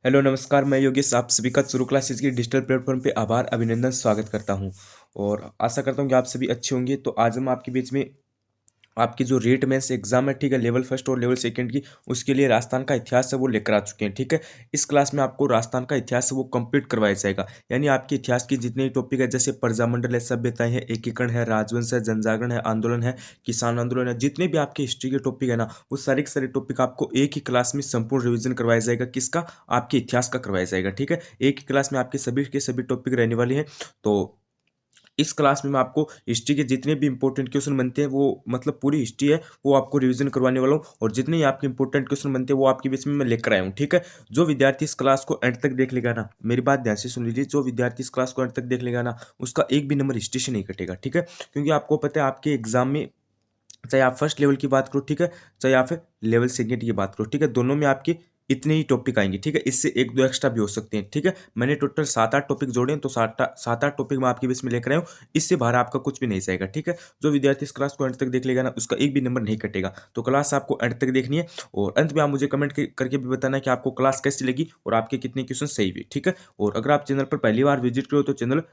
Hello नमस्कार, मैं योगेश आप सभी का चुरू क्लासेस की डिजिटल प्लेटफॉर्म पे आभार अभिनंदन स्वागत करता हूं और आशा करता हूं कि आप सभी अच्छे होंगे। तो आज हम आपके बीच में आपकी जो रीट मेंस एग्जाम है, ठीक है, लेवल फर्स्ट और लेवल सेकंड की, उसके लिए राजस्थान का इतिहास है वो लेकर आ चुके हैं। ठीक है, इस क्लास में आपको राजस्थान का इतिहास है वो कंप्लीट करवाया जाएगा। यानी आपके इतिहास की जितने भी टॉपिक है, जैसे प्रजामंडल है, सभ्यताएं है, एकीकरण है, राजवंश है, जनजागरण है, आंदोलन है, किसान आंदोलन है, जितने भी आपके हिस्ट्री के टॉपिक है ना, वो सारे के सारे टॉपिक आपको एक ही क्लास में संपूर्ण रिविजन करवाया जाएगा। किसका? आपके इतिहास का करवाया जाएगा। ठीक है, एक ही क्लास में आपके सभी के सभी टॉपिक रहने वाले हैं। तो इस क्लास में मैं आपको हिस्ट्री के जितने भी इंपॉर्टेंट क्वेश्चन बनते हैं, वो मतलब पूरी हिस्ट्री है वो आपको रिवीजन करवाने वाला हूँ, और जितने ही आपके इंपॉर्टेंट क्वेश्चन बनते हैं वो आपके बीच में मैं लेकर आया हूँ। ठीक है, जो विद्यार्थी इस क्लास को एंड तक देख लेगा ना, मेरी बात ध्यान से सुन लीजिए, जो विद्यार्थी इस क्लास को एंड तक देख लेगा ना, उसका एक भी नंबर हिस्ट्री से नहीं कटेगा। ठीक है, क्योंकि आपको पता है आपके एग्जाम में, चाहे आप फर्स्ट लेवल की बात करो, ठीक है, चाहे आप लेवल सेकेंड की बात करो, ठीक है, दोनों में आपकी इतने ही टॉपिक आएंगे। ठीक है, इससे एक दो एक्स्ट्रा भी हो सकते हैं। ठीक है, मैंने टोटल 7-8 टॉपिक जोड़े हैं, तो सात आठ टॉपिक मैं आपके बीच में लेकर आया हूँ। इससे बाहर आपका कुछ भी नहीं जाएगा। ठीक है, जो विद्यार्थी इस क्लास को एंड तक देख लेगा ना, उसका एक भी नंबर नहीं कटेगा। तो क्लास आपको एंड तक देखनी है, और अंत में आप मुझे कमेंट करके भी बताना है कि आपको क्लास कैसी लगी और आपके कितने क्वेश्चन सही हुए। ठीक है, और अगर आप चैनल पर पहली बार विजिट करो तो चैनल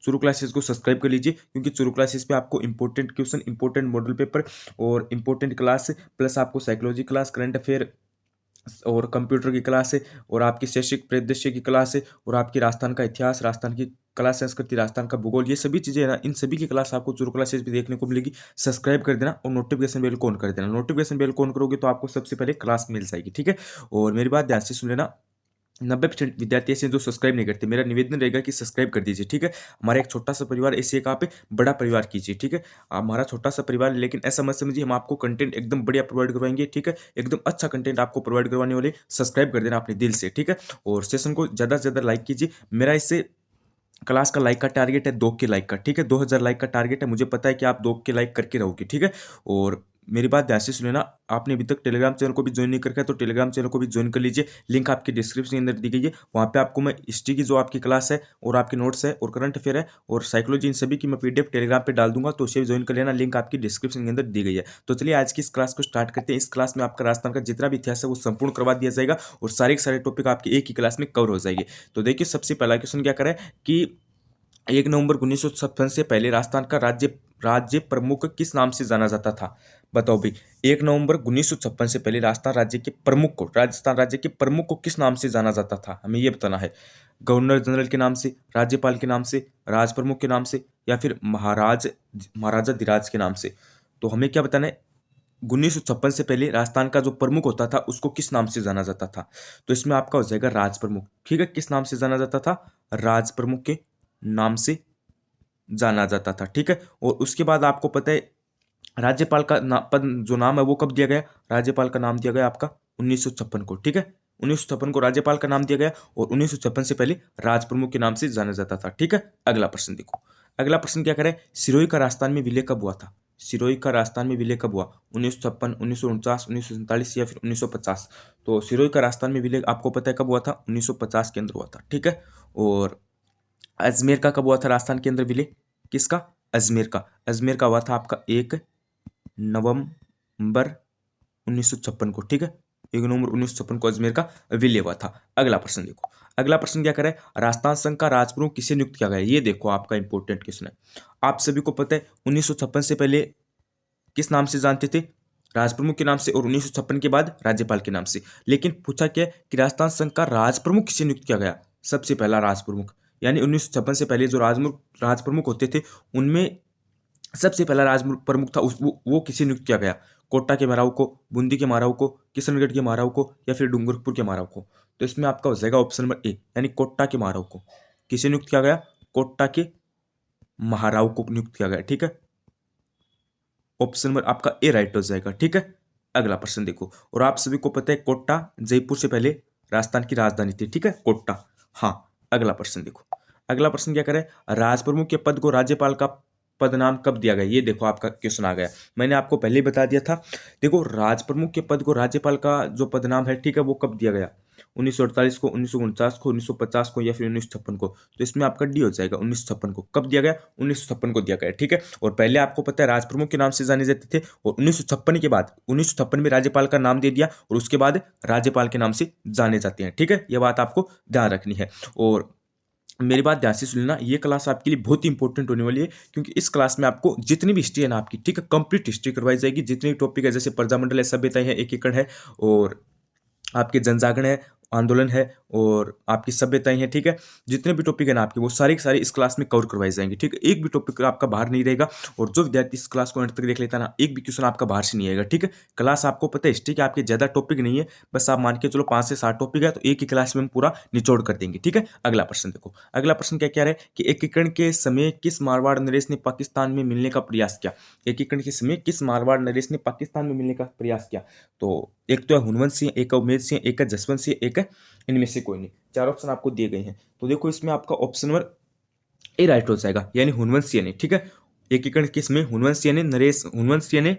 चुरू क्लासेस को सब्सक्राइब कर लीजिए, क्योंकि चुरू क्लासेस पे आपको important question, important model paper और इंपॉर्टेंट क्लास, प्लस आपको साइकोलॉजी क्लास, करंट अफेयर और कंप्यूटर की क्लास है, और आपकी शैक्षिक परिदृश्य की क्लास है, और आपकी राजस्थान का इतिहास, राजस्थान की कला संस्कृति, राजस्थान का भूगोल, ये सभी चीज़ें है ना, इन सभी की क्लास आपको चुरू क्लासेस भी देखने को मिलेगी। सब्सक्राइब कर देना और नोटिफिकेशन बेल को ऑन कर देना। नोटिफिकेशन बेल को ऑन करोगे तो आपको सबसे पहले क्लास मिल जाएगी। ठीक है, और मेरी बात ध्यान से सुन लेना, 90% विद्यार्थी ऐसे हैं जो सब्सक्राइब नहीं करते। मेरा निवेदन रहेगा कि सब्सक्राइब कर दीजिए। ठीक है, हमारा एक छोटा सा परिवार, ऐसे एक आप बड़ा परिवार कीजिए। ठीक है, हमारा छोटा सा परिवार, लेकिन ऐसा मत समझिए, हम आपको कंटेंट एकदम बढ़िया प्रोवाइड करवाएंगे। ठीक है, एकदम अच्छा कंटेंट आपको प्रोवाइड करवाने वाले। सब्सक्राइब कर देना अपने दिल से। ठीक है, और सेशन को ज़्यादा से ज़्यादा लाइक कीजिए। मेरा इससे क्लास का लाइक का टारगेट है 2 के लाइक का। ठीक है, 2000 लाइक का टारगेट है। मुझे पता है कि आप 2 के लाइक करके रहोगे। ठीक है, और मेरी बात ध्यान से सुने ना, आपने अभी तक टेलीग्राम चैनल को भी ज्वाइन नहीं करके, तो टेलीग्राम चैनल को भी ज्वाइन कर लीजिए। लिंक आपके डिस्क्रिप्शन के अंदर दी गई है। वहाँ पे आपको मैं हिस्ट्री की जो आपकी क्लास है, और आपके नोट्स है, और करंट अफेयर है, और साइकोलॉजी, इन सभी की मैं पीडीएफ टेलीग्राम पे डाल दूंगा, तो उसे भी ज्वाइन कर लेना। लिंक आपकी डिस्क्रिप्शन के अंदर दी गई है। तो चलिए आज की इस क्लास को स्टार्ट करते हैं। इस क्लास में आपका राजस्थान का जितना भी इतिहास है वो संपूर्ण करवा दिया जाएगा, और सारे के सारे टॉपिक आपके एक ही क्लास में कवर हो जाएंगे। तो देखिए, सबसे पहला क्वेश्चन क्या करें कि 1 नवंबर 1956 से पहले राजस्थान का राज्य राज्य प्रमुख किस नाम से जाना जाता था? बताओ भाई, 1 नवंबर 1956 से पहले राजस्थान राज्य के प्रमुख को किस नाम से जाना जाता था? हमें यह बताना है। गवर्नर जनरल के नाम से, राज्यपाल के नाम से, राज प्रमुख के नाम से, या फिर महाराजा धीराज के नाम से? तो हमें क्या बताना है? 1956 से पहले राजस्थान का जो प्रमुख होता था उसको किस नाम से जाना जाता था? तो इसमें आपका हो जाएगा राज प्रमुख। ठीक है, किस नाम से जाना जाता था? राज प्रमुख के नाम से जाना जाता था। ठीक है, और उसके बाद आपको पता है राज्यपाल का पद जो नाम है वो कब दिया गया? राज्यपाल का नाम दिया गया आपका 1956 को। ठीक है, 1956 को राज्यपाल का नाम दिया गया, और 1956 से पहले राज प्रमुख के नाम से जाना जाता था। ठीक है, अगला प्रश्न देखो। अगला प्रश्न क्या करें? सिरोही का राजस्थान में विलय कब हुआ था? सिरोही का राजस्थान में विलय कब हुआ? 1956, 1949, 1947 या फिर 1950? तो सिरोही का राजस्थान में विलय आपको पता है कब हुआ था? 1950 के अंदर हुआ था। ठीक है, और अजमेर का कब हुआ था राजस्थान के अंदर विलय? किसका? अजमेर का। अजमेर का हुआ था आपका 1 नवंबर 1956 को। ठीक है, 1 नवंबर 1956 को अजमेर का विलय हुआ था। अगला प्रश्न देखो। अगला प्रश्न क्या करे? राजस्थान संघ का राजप्रमुख किसे नियुक्त किया गया? ये देखो आपका इंपॉर्टेंट क्वेश्चन है। आप सभी को पता है 1956 से पहले किस नाम से जानते थे? राजप्रमुख के नाम से, और 1956 के बाद राज्यपाल के नाम से। लेकिन पूछा क्या है कि राजस्थान संघ का राजप्रमुख किसे नियुक्त किया गया? सबसे पहला राजप्रमुख, यानी 1956 से पहले जो राजप्रमुख होते थे, उनमें सबसे पहला राज प्रमुख था वो किसे नियुक्त किया गया? कोटा के महाराव को, बूंदी के महाराव को, किशनगढ़ के महाराव को, या फिर डूंगरपुर के महाराव को? तो इसमें आपका हो जाएगा ऑप्शन नंबर ए, यानी कोटा के महाराव को। किसे नियुक्त किया गया? कोटा के महाराव को नियुक्त किया गया। ठीक है, ऑप्शन नंबर आपका ए राइट हो जाएगा। ठीक है, अगला प्रश्न देखो। और आप सभी को पता है कोटा जयपुर से पहले राजस्थान की राजधानी थी। ठीक है, कोटा। हाँ, अगला प्रश्न देखो। अगला प्रश्न क्या करें? राजप्रमुख के पद को राज्यपाल का पदनाम कब दिया गया? ये देखो आपका क्वेश्चन आ गया। मैंने आपको पहले ही बता दिया था। देखो, राजप्रमुख के पद को राज्यपाल का जो पदनाम है, ठीक है, वो कब दिया गया? 1948 को, 1949 को, 1950 को या फिर 1956 को। तो इसमें आपका डी हो जाएगा 1956 को। कब दिया गया? 1956 को दिया गया, ठीक है। और पहले आपको पता है राजप्रमुख के नाम से जाने जाते थे, और 1956 के बाद 1956 में राज्यपाल का नाम दे दिया और उसके बाद राज्यपाल के नाम से जाने जाते हैं, ठीक है। यह बात आपको ध्यान रखनी है। और मेरी बात ध्यान से सुनना, ये क्लास आपके लिए बहुत ही इंपॉर्टेंट होने वाली है, क्योंकि इस क्लास में आपको जितनी भी हिस्ट्री है ना आपकी, ठीक है, कंप्लीट हिस्ट्री करवाई जाएगी। जितने भी टॉपिक है, जैसे प्रजामंडल है, सभ्यता है, एकीकरण है, और आपके जनजागरण है, आंदोलन है, और आपकी सभ्यताएं हैं, ठीक है। जितने भी टॉपिक है ना आपके, वो सारे के सारे इस क्लास में कवर करवाए जाएंगे, ठीक है। एक भी टॉपिक आपका बाहर नहीं रहेगा। और जो विद्यार्थी इस क्लास को अंत तक देख लेता है ना, एक भी क्वेश्चन आपका बाहर से नहीं आएगा, ठीक है। क्लास आपको पता है हिस्ट्री के आपके ज्यादा टॉपिक नहीं है, बस आप मान के चलो 5 से 7 टॉपिक है, तो एक ही क्लास में हम पूरा निचोड़ कर देंगे, ठीक है। अगला प्रश्न देखो, अगला प्रश्न क्या क्या है कि एकीकरण के समय किस मारवाड़ नरेश ने पाकिस्तान में मिलने का प्रयास किया? एकीकरण के समय किस मारवाड़ नरेश ने पाकिस्तान में मिलने का प्रयास किया? तो एक तो है हुनवंत सिंह, एक है उमेद सिंह, एक है जसवंत सिंह, एक है इनमें से कोई नहीं। 4 ऑप्शन आपको दिए गए हैं। तो देखो इसमें आपका ऑप्शन नंबर ए राइट हो जाएगा, यानी हुनवंत सिंह ने, ठीक है। एकीकरण किसमें हुनवंत सिंह ने, नरेश हुनवंत सिंह ने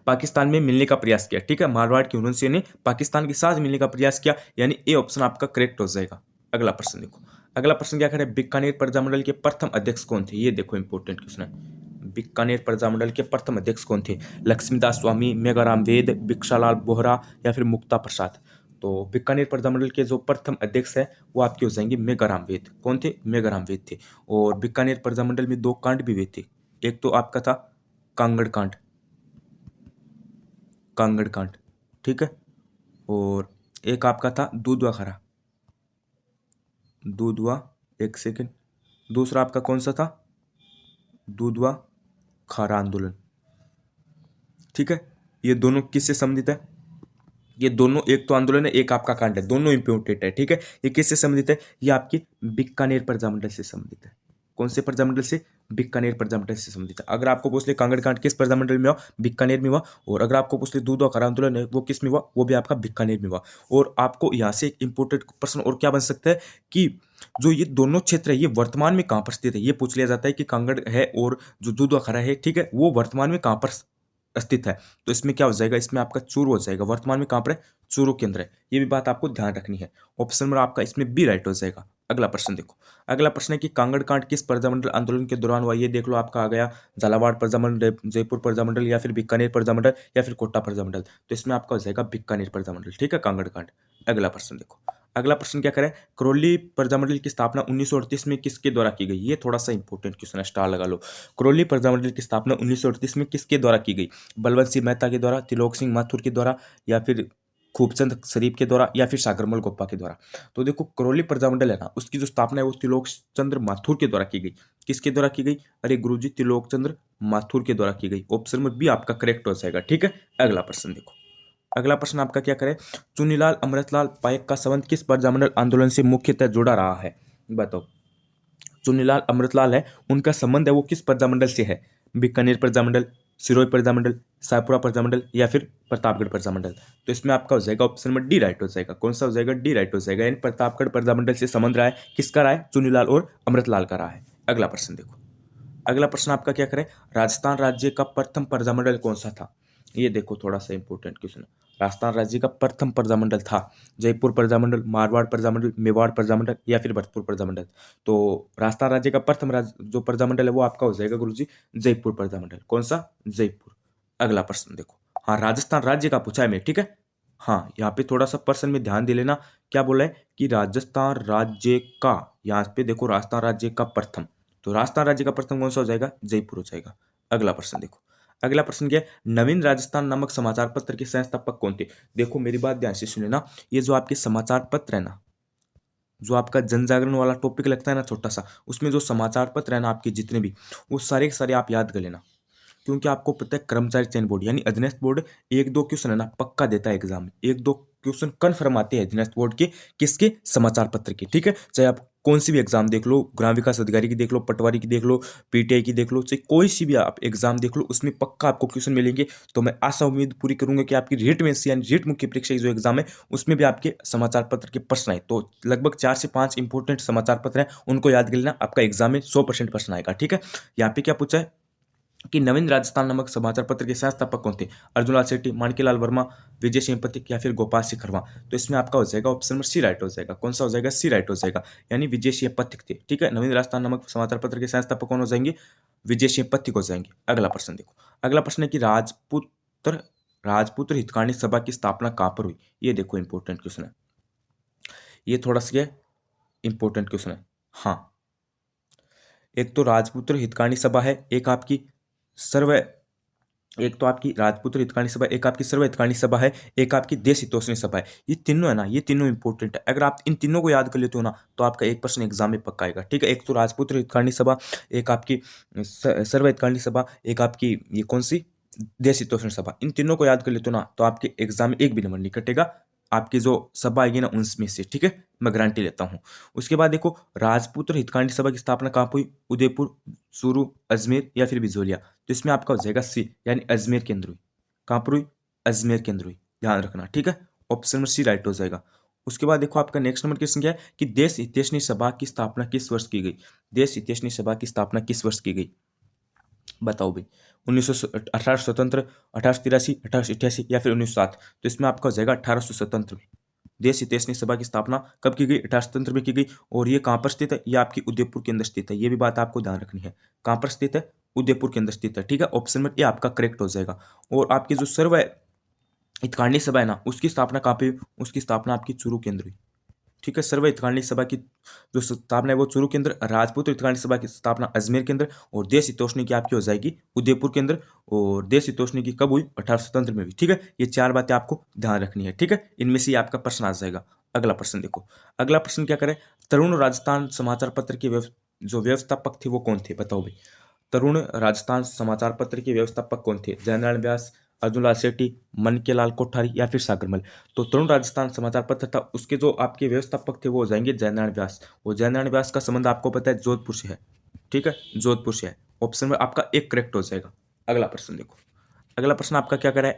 पाकिस्तान में मिलने का प्रयास किया, ठीक है। मारवाड़ के हुनवंत सिंह ने पाकिस्तान के साथ मिलने का प्रयास किया, यानी ए ऑप्शन आपका करेक्ट हो जाएगा। अगला प्रश्न देखो, अगला प्रश्न क्या करे, बीकानेर प्रजामंडल के प्रथम अध्यक्ष कौन थे? ये देखो इंपॉर्टेंट क्वेश्चन है। बीकानेर प्रजामंडल के प्रथम अध्यक्ष कौन थे? लक्ष्मीदास स्वामी, मेघाराम वेद, भिक्षालाल बोहरा या फिर मुक्ता प्रसाद? तो बीकानेर प्रजामंडल के जो प्रथम अध्यक्ष है वो आपके हो जाएंगे मेघाराम वेद। कौन थे? मेघाराम वेद थे। और बीकानेर प्रजामंडल में 2 कांड भी हुए थे। एक तो आपका था कांगड़ कांड, कांगड़ कांड, ठीक है। और एक आपका था दूधवा खरा, दूधवा, एक सेकेंड, दूसरा आपका कौन सा था? दूधवा खारा आंदोलन, ठीक है। ये दोनों किससे संबंधित है? ये दोनों, एक तो आंदोलन है, एक आपका कांड है, दोनों इंपोर्टेंट है, ठीक है। ये किससे संबंधित है? ये आपकी बीकानेर प्रजामंडल से संबंधित है। कौन से प्रजामंडल से? बीकानेर प्रजामंडल से संबंधित है। अगर आपको पूछ ले कांगड़ कांड किस प्रजामंडल में हुआ? बीकानेर में हुआ। और अगर आपको पूछ ले दूध और खरा आंदोलन है वो किस में हुआ? वो भी आपका बीकानेर में हुआ। और आपको यहाँ से एक इंपोर्टेंट प्रश्न और क्या बन सकता है कि जो ये दोनों क्षेत्र है ये वर्तमान में कहाँ पर स्थित है? ये पूछ लिया जाता है कि कांगड़ है और जो दूध और खरा है, ठीक है, वो वर्तमान में कहाँ पर स्थित है। तो इसमें क्या हो जाएगा? इसमें आपका चूरू हो जाएगा। वर्तमान में कहाँ पर है? चूरू के अंदर है। ये भी बात आपको ध्यान रखनी है। ऑप्शन नंबर आपका इसमें बी राइट हो जाएगा। अगला प्रश्न देखो, अगला प्रश्न है कि कांगड़ कांड किस प्रजामंडल आंदोलन के दौरान हुआ? ये देख लो, आपका आ गया झालावाड़ प्रजामंडल, जयपुर प्रजामंडल या फिर बीकानेर प्रजामंडल या फिर कोटा प्रजामंडल। तो इसमें आपका हो जाएगा बीकानेर प्रजामंडल, ठीक है, कांगड़ कांड। अगला प्रश्न देखो, अगला प्रश्न क्या करें, करौली प्रजामंडल की स्थापना 1938 में किसके द्वारा की गई? ये थोड़ा सा इंपॉर्टेंट क्वेश्चन है, स्टार लगा लो। करौली प्रजामंडल की स्थापना 1938 में किसके द्वारा की गई? बलवंत सिंह मेहता के द्वारा, तिलोक सिंह माथुर के द्वारा या फिर खूबचंद शरीफ के द्वारा या फिर सागरमल गोप्पा के द्वारा? तो देखो करौली प्रजामंडल है ना, उसकी जो स्थापना है वो तिलोक चंद्र माथुर के द्वारा की गई। किसके द्वारा की गई? अरे गुरुजी, तिलोक चंद्र माथुर के द्वारा की गई। ऑप्शन में बी आपका करेक्ट हो जाएगा, ठीक है। अगला प्रश्न देखो, अगला प्रश्न आपका क्या करे, चुन्नीलाल अमृतलाल पायक का संबंध किस प्रजामंडल आंदोलन से मुख्यतः जुड़ा रहा है? बताओ। चुन्नीलाल अमृतलाल है, उनका संबंध है वो किस प्रजामंडल से है? बीकानेर प्रजामंडल, सिरोही प्रजामंडल, सायपुरा प्रजामंडल या फिर प्रतापगढ़ प्रजामंडल? तो इसमें आपका हो जाएगा ऑप्शन नंबर डी राइट हो जाएगा। कौन सा हो जाएगा? डी राइट हो जाएगा। यानी प्रतापगढ़ प्रजामंडल से संबंध रहा है, किसका रहा है? चुन्नीलाल और अमृतलाल का रहा है। अगला प्रश्न देखो, अगला प्रश्न आपका क्या करें, राजस्थान राज्य का प्रथम प्रजामंडल कौन सा था? ये देखो थोड़ा सा इंपॉर्टेंट क्वेश्चन है। राजस्थान राज्य का प्रथम प्रजामंडल था जयपुर प्रजामंडल, मारवाड़ प्रजामंडल, मेवाड़ प्रजामंडल या फिर भरतपुर प्रजामंडल? तो राजस्थान राज्य का प्रथम जो प्रजामंडल है वो आपका हो जाएगा गुरुजी जयपुर प्रजामंडल। कौन सा? जयपुर। अगला प्रश्न देखो, हाँ राजस्थान राज्य का पूछा है मैं, ठीक है। हाँ यहाँ पे थोड़ा सा प्रश्न में ध्यान दे लेना, क्या बोला है कि राजस्थान राज्य का, यहाँ पे देखो राजस्थान राज्य का प्रथम, तो राजस्थान राज्य का प्रथम कौन सा हो जाएगा? जयपुर हो जाएगा। अगला प्रश्न देखो, अगला प्रश्न क्या है, नवीन राजस्थान नामक समाचार पत्र के संस्थापक कौन थे? देखो मेरी बात ध्यान से सुने ना, ये जो आपके समाचार पत्र है ना, जो आपका जन जागरण वाला टॉपिक लगता है ना छोटा सा, उसमें जो समाचार पत्र है ना आपके जितने भी, वो सारे के सारे आप याद कर लेना। क्योंकि आपको पता है कर्मचारी चयन बोर्ड यानी अधीनस्थ बोर्ड 1-2 क्वेश्चन है ना पक्का देता है एग्जाम में, 1-2 क्वेश्चन कन्फर्म आते हैं अधीनस्थ बोर्ड के, किसके? समाचार पत्र के, ठीक है। चाहे आप कौन सी भी एग्जाम देख लो, ग्राम विकास अधिकारी की देख लो, पटवारी की देख लो, पीटीआई की देख लो, चाहे कोई सी भी आप एग्जाम देख लो, उसमें पक्का आपको क्वेश्चन मिलेंगे। तो मैं आशा उम्मीद पूरी करूंगा कि आपकी रीट में से यानी रीट मुख्य परीक्षा की जो एग्जाम है उसमें भी आपके समाचार पत्र के प्रश्न आए, तो लगभग 4 से 5 इंपॉर्टेंट समाचार पत्र हैं, उनको याद कर लेना, आपका एग्जाम में 100% प्रश्न आएगा, ठीक है। यहाँ पे क्या पूछा है कि नवीन राजस्थान नामक समाचार पत्र के संस्थापक कौन थे? अर्जुनलाल सेठी, माणिक्यलाल वर्मा, विजय सिंह पथिक या फिर गोपाल सिंह खरवा। तो इसमें आपका हो जाएगा ऑप्शन नंबर सी राइट हो जाएगा। कौन सा हो जाएगा? सी राइट हो जाएगा, यानी विजय सिंह पथिक थे। ठीक है, नवीन राजस्थान नामक समाचार पत्र के संस्थापक कौन हो जाएंगे? विजय सिंह पथिक हो जाएंगे। अगला प्रश्न देखो, अगला प्रश्न है कि राजपुत्र हितकानी सभा की स्थापना कहां पर हुई? ये देखो इंपॉर्टेंट क्वेश्चन है, ये थोड़ा सा इंपॉर्टेंट क्वेश्चन है। हाँ, एक तो राजपुत्र हितकानी सभा है, एक तो आपकी राजपुत्र हितकानी सभा, एक आपकी सर्व हितकानी सभा है, एक आपकी देश हितोषणी सभा है। ये तीनों है ना, ये तीनों इंपॉर्टेंट है। अगर आप इन तीनों को याद कर लेते हो ना, तो आपका 1% एग्जाम में पक्का आएगा। ठीक है, एक तो राजपुत्र हितकानी सभा, एक आपकी सर्व हितकानी सभा, एक आपकी ये कौन सी देश हितोषणी सभा। इन तीनों को याद कर लेते हो ना, तो आपके एग्जाम में एक भी नंबर नहीं कटेगा। आपकी जो सभा आएगी ना, उनमें से। ठीक है, मैं गारंटी लेता हूँ। उसके बाद देखो, राजपुत्र हितकानी सभा की स्थापना कहाँ पर हुई? उदयपुर, चूरू, अजमेर या फिर बिजोलिया। तो इसमें आपका हो जाएगा सी, यानी अजमेर के अंदर हुई। कहाँ पर हुई? अजमेर के अंदर हुई, ध्यान रखना। ठीक है, ऑप्शन नंबर सी राइट हो जाएगा। उसके बाद देखो, आपका नेक्स्ट नंबर क्वेश्चन क्या है कि देश हितैषणी सभा की स्थापना किस वर्ष की गई? देश हितैषणी सभा की स्थापना किस वर्ष की गई? बताओ भाई। 1800 स्वतंत्र, 1883, 1888 या फिर 1907। तो इसमें आपका हो जाएगा 1800 स्वतंत्र में। देश हितैषणी सभा की स्थापना कब की गई? 18 में की गई। और ये कहाँ पर स्थित है? ये आपकी उदयपुर के अंदर स्थित है। ये भी बात आपको ध्यान रखनी है। कहाँ पर स्थित है? उदयपुर के अंदर स्थित है। ठीक है, ऑप्शन में ये आपका करेक्ट हो जाएगा। और आपकी जो सर्व हितकांडी सभा है ना, उसकी स्थापना कहाँ पे हुई? उसकी स्थापना आपकी चूरू के अंदर हुई। ठीक है, सर्व हितकांडी सभा की जो स्थापना है वो चूरू के अंदर, राजपूत हितकांडी सभा की स्थापना अजमेर के अंदर, और देश हितोषणी की आपकी हो जाएगी उदयपुर के अंदर। और देश हितोषणी की कब हुई? 18 में हुई। ठीक है, ये चार बातें आपको ध्यान रखनी है। ठीक है, इनमें से आपका प्रश्न आ जाएगा। अगला प्रश्न देखो, अगला प्रश्न क्या करे? तरुण राजस्थान समाचार पत्र के जो व्यवस्थापक थे वो कौन थे? बताओ भाई। तरुण राजस्थान समाचार पत्र के व्यवस्थापक कौन थे? जयनारायण व्यास, अर्जुनलाल सेठी, मनकेलाल कोठारी या फिर सागरमल। तो तरुण राजस्थान समाचार पत्र था, उसके जो आपके व्यवस्थापक थे वो हो जाएंगे जयनारायण व्यास। और जयनारायण व्यास का संबंध आपको पता है जोधपुर से है। ठीक है, जोधपुर से है। ऑप्शन में आपका एक करेक्ट हो जाएगा। अगला प्रश्न देखो, अगला प्रश्न आपका क्या करे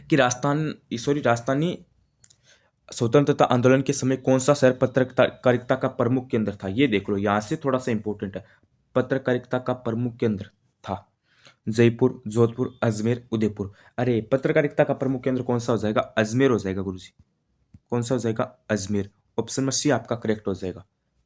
कि राजस्थानी स्वतंत्रता आंदोलन के समय कौन सा शहर पत्रकारिता का प्रमुख केंद्र था? ये देख लो, यहां से थोड़ा सा इंपॉर्टेंट है। पत्रकारिता का प्रमुख केंद्र था जयपुर, जोधपुर, अजमेर, उदयपुर। अरे, पत्रकारिता का प्रमुख केंद्र कौन सा हो जाएगा? अजमेर हो जाएगा गुरुजी। कौन सा हो जाएगा? अजमेर। ऑप्शन नंबर सी आपका करेक्ट हो जाएगा।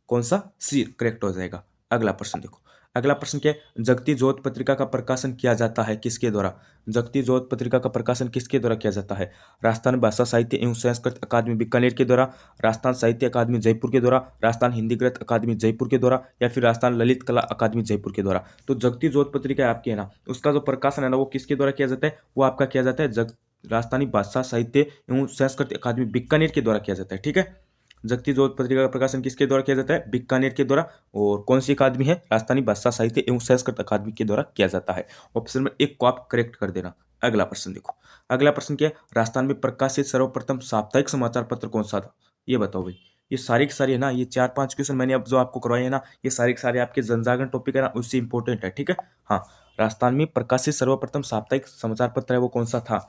कौन सा? सी करेक्ट हो जाएगा। अगला प्रश्न देखो, अगला प्रश्न क्या है? जगती जोत पत्रिका का प्रकाशन किया जाता है किसके द्वारा? जगती जोत पत्रिका का प्रकाशन किसके द्वारा किया जाता है? राजस्थान भाषा साहित्य एवं संस्कृत अकादमी बीकानेर के द्वारा, राजस्थान साहित्य अकादमी जयपुर के द्वारा, राजस्थान हिंदी ग्रंथ अकादमी जयपुर के द्वारा, या फिर राजस्थान ललित कला अकादमी जयपुर के द्वारा। तो जगती जोत पत्रिका आपकी है ना, उसका जो प्रकाशन है ना वो किसके द्वारा किया जाता है? वो आपका किया जाता है राजस्थानी भाषा साहित्य एवं संस्कृत अकादमी बीकानेर के द्वारा किया जाता है। ठीक है, जगती जोत पत्रिका का प्रकाशन किसके द्वारा किया जाता है? बीकानेर के द्वारा। और कौन सी अकादमी है? राजस्थानी भाषा साहित्य एवं संस्कृत अकादमी के द्वारा किया जाता है। ऑप्शन में एक को आप करेक्ट कर देना। अगला प्रश्न देखो, अगला प्रश्न क्या है? राजस्थान में प्रकाशित सर्वप्रथम साप्ताहिक समाचार पत्र कौन सा था? ये बताओ भाई। ये सारी की सारी है ना, ये 4-5 क्वेश्चन मैंने अब जो आपको करवाए हैं ना, ये सारे के सारे आपके जनजागरण टॉपिक है ना, उससे इंपॉर्टेंट है। ठीक है, हाँ, राजस्थान में प्रकाशित सर्वप्रथम साप्ताहिक समाचार पत्र है वो कौन सा था?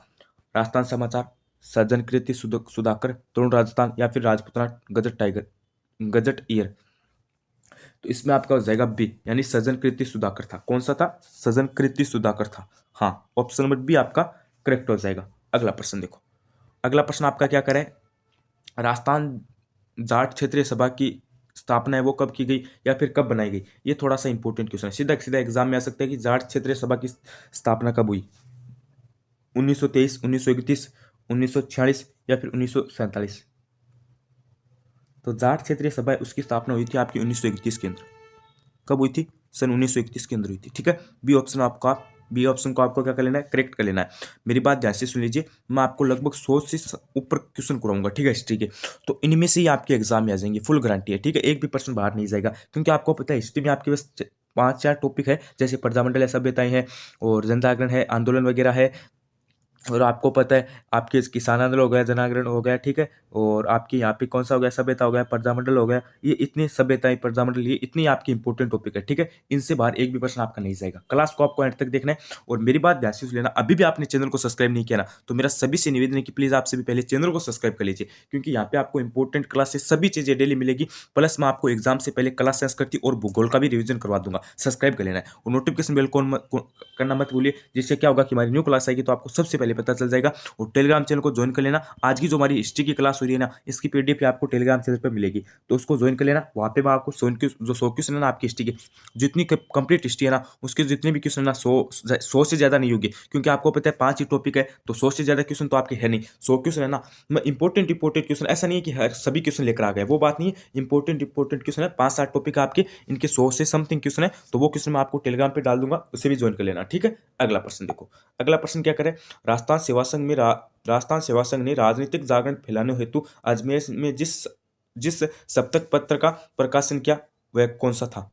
राजस्थान समाचार, सज्जन कीर्ति सुधाकर, तरुण राजस्थान या फिर राजपुतना गजट ईयर। तो इसमें आपका हो जाएगा बी, यानी सज्जन कीर्ति सुधाकर था। कौन सा था? सज्जन कीर्ति सुधाकर था। हाँ, ऑप्शन नंबर बी आपका करेक्ट हो जाएगा। अगला प्रश्न देखो, अगला प्रश्न आपका क्या करे? राजस्थान जाट क्षेत्रीय सभा की स्थापना है वो कब की गई या फिर कब बनाई गई? ये थोड़ा सा इंपॉर्टेंट क्वेश्चन है, सीधा सीधा एग्जाम में आ सकता है कि जाट क्षेत्रीय सभा की स्थापना कब हुई? 1923, 1931, 1946 या फिर 1947। तो जाट क्षेत्रीय सभा है उसकी स्थापना हुई थी आपकी 1931 के अंदर। कब हुई थी? सन 1931 के अंदर हुई थी। ठीक है, बी ऑप्शन को आपको क्या कर लेना है? करेक्ट कर लेना है। मेरी बात ध्यान से सुन लीजिए, मैं आपको लगभग 100 से ऊपर क्वेश्चन कराऊंगा। ठीक है, हिस्ट्री के, तो इनमें से ही आपके एग्जाम में आ जाएंगे, फुल गारंटी है। ठीक है, एक भी पर्सन बाहर नहीं जाएगा, क्योंकि आपको पता है हिस्ट्री में आपके पास 5-4 टॉपिक है, जैसे प्रजामंडल है, सभ्यताएं हैं, और जनजागरण है, आंदोलन वगैरह है, और आपको पता है आपके किसान आंदोलन हो गया, जनाग्रहण हो गया, ठीक है। और आपके यहाँ पे कौन सा हो गया, सभ्यता हो गया, प्रजामंडल हो गया। ये इतनी सभ्यताएं, प्रजामंडल, ये इतनी आपकी इंपॉर्टेंट टॉपिक है, ठीक है। इनसे बाहर एक भी प्रश्न आपका नहीं जाएगा। क्लास को आपको एंड तक देखना है और मेरी बात ध्यान से सुन लेना। अभी भी आपने चैनल को सब्सक्राइब नहीं किया ना, तो मेरा सभी से निवेदन है कि प्लीज आपसे भी पहले चैनल को सब्सक्राइब कर लीजिए, क्योंकि यहाँ पे आपको इंपॉर्टेंट क्लास से सभी चीजें डेली मिलेगी। प्लस मैं आपको एग्जाम से पहले क्लास संस्कृति और भूगोल का भी रिवीजन करवा दूंगा। सब्सक्राइब कर लेना है और नोटिफिकेशन बेल करना मत भूलिए, जिससे क्या होगा कि हमारी न्यू क्लास आएगी तो आपको सबसे पहले पता चल जाएगा। और टेलीग्राम चैनल को ज्वाइन कर लेना। आज की जो हमारी हिस्ट्री की क्लास हो रही है ना, इसकी पीडीएफ आपको टेलीग्राम चैनल पर मिलेगी, तो उसको ज्वाइन कर लेना। वहाँ पे मैं आपको जो 100 क्वेश्चन है ना आपकी हिस्ट्री के, जितनी कंप्लीट हिस्ट्री है ना, उसके जितने भी क्वेश्चन ना 100 से ज्यादा नहीं होगी, क्योंकि आपको पता है 5 ही टॉपिक है, तो 100 से ज्यादा क्वेश्चन तो आपके है नहीं। 100 क्वेश्चन है ना, मैं इंपॉर्टेंट क्वेश्चन, ऐसा नहीं है कि हर सभी क्वेश्चन लेकर आ गए, वो बात नहीं है। इंपॉर्टेंट क्वेश्चन है, 5-7 टॉपिक आपके, इनके 100 से समथिंग क्वेश्चन है, तो वो क्वेश्चन मैं आपको टेलीग्राम पे डाल दूंगा, उसे भी ज्वाइन कर लेना, ठीक है। अगला प्रश्न देखो। अगला प्रश्न क्या करे, राजस्थान सेवा संघ में राजस्थान सेवा संघ ने राजनीतिक जागरण फैलाने हेतु अजमेर में जिस जिस सप्तक पत्र का प्रकाशन किया, वह कौन सा था।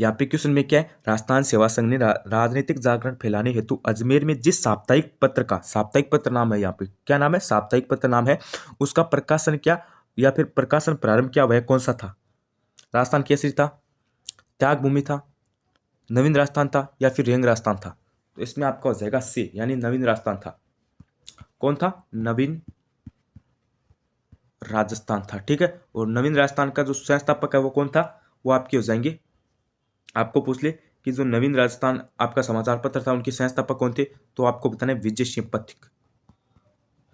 यहाँ पे क्वेश्चन में क्या है, राजस्थान सेवा संघ ने राजनीतिक जागरण फैलाने हेतु अजमेर में जिस साप्ताहिक पत्र नाम है, यहाँ पे क्या नाम है, साप्ताहिक पत्र नाम है, उसका प्रकाशन क्या या फिर प्रकाशन प्रारंभ किया, वह कौन सा था। राजस्थान केसरी था, त्याग भूमि था, नवीन राजस्थान था, या फिर रेंग राजस्थान था। तो इसमें आपका हो जाएगा सी, यानी नवीन राजस्थान था। कौन था, नवीन राजस्थान था, ठीक है। और नवीन राजस्थान का जो संस्थापक है वो कौन था, वो आपके हो जाएंगे, आपको पूछ ले कि जो नवीन राजस्थान आपका समाचार पत्र था, उनके संस्थापक कौन थे, तो आपको बताना है विजय सिंह पथिक।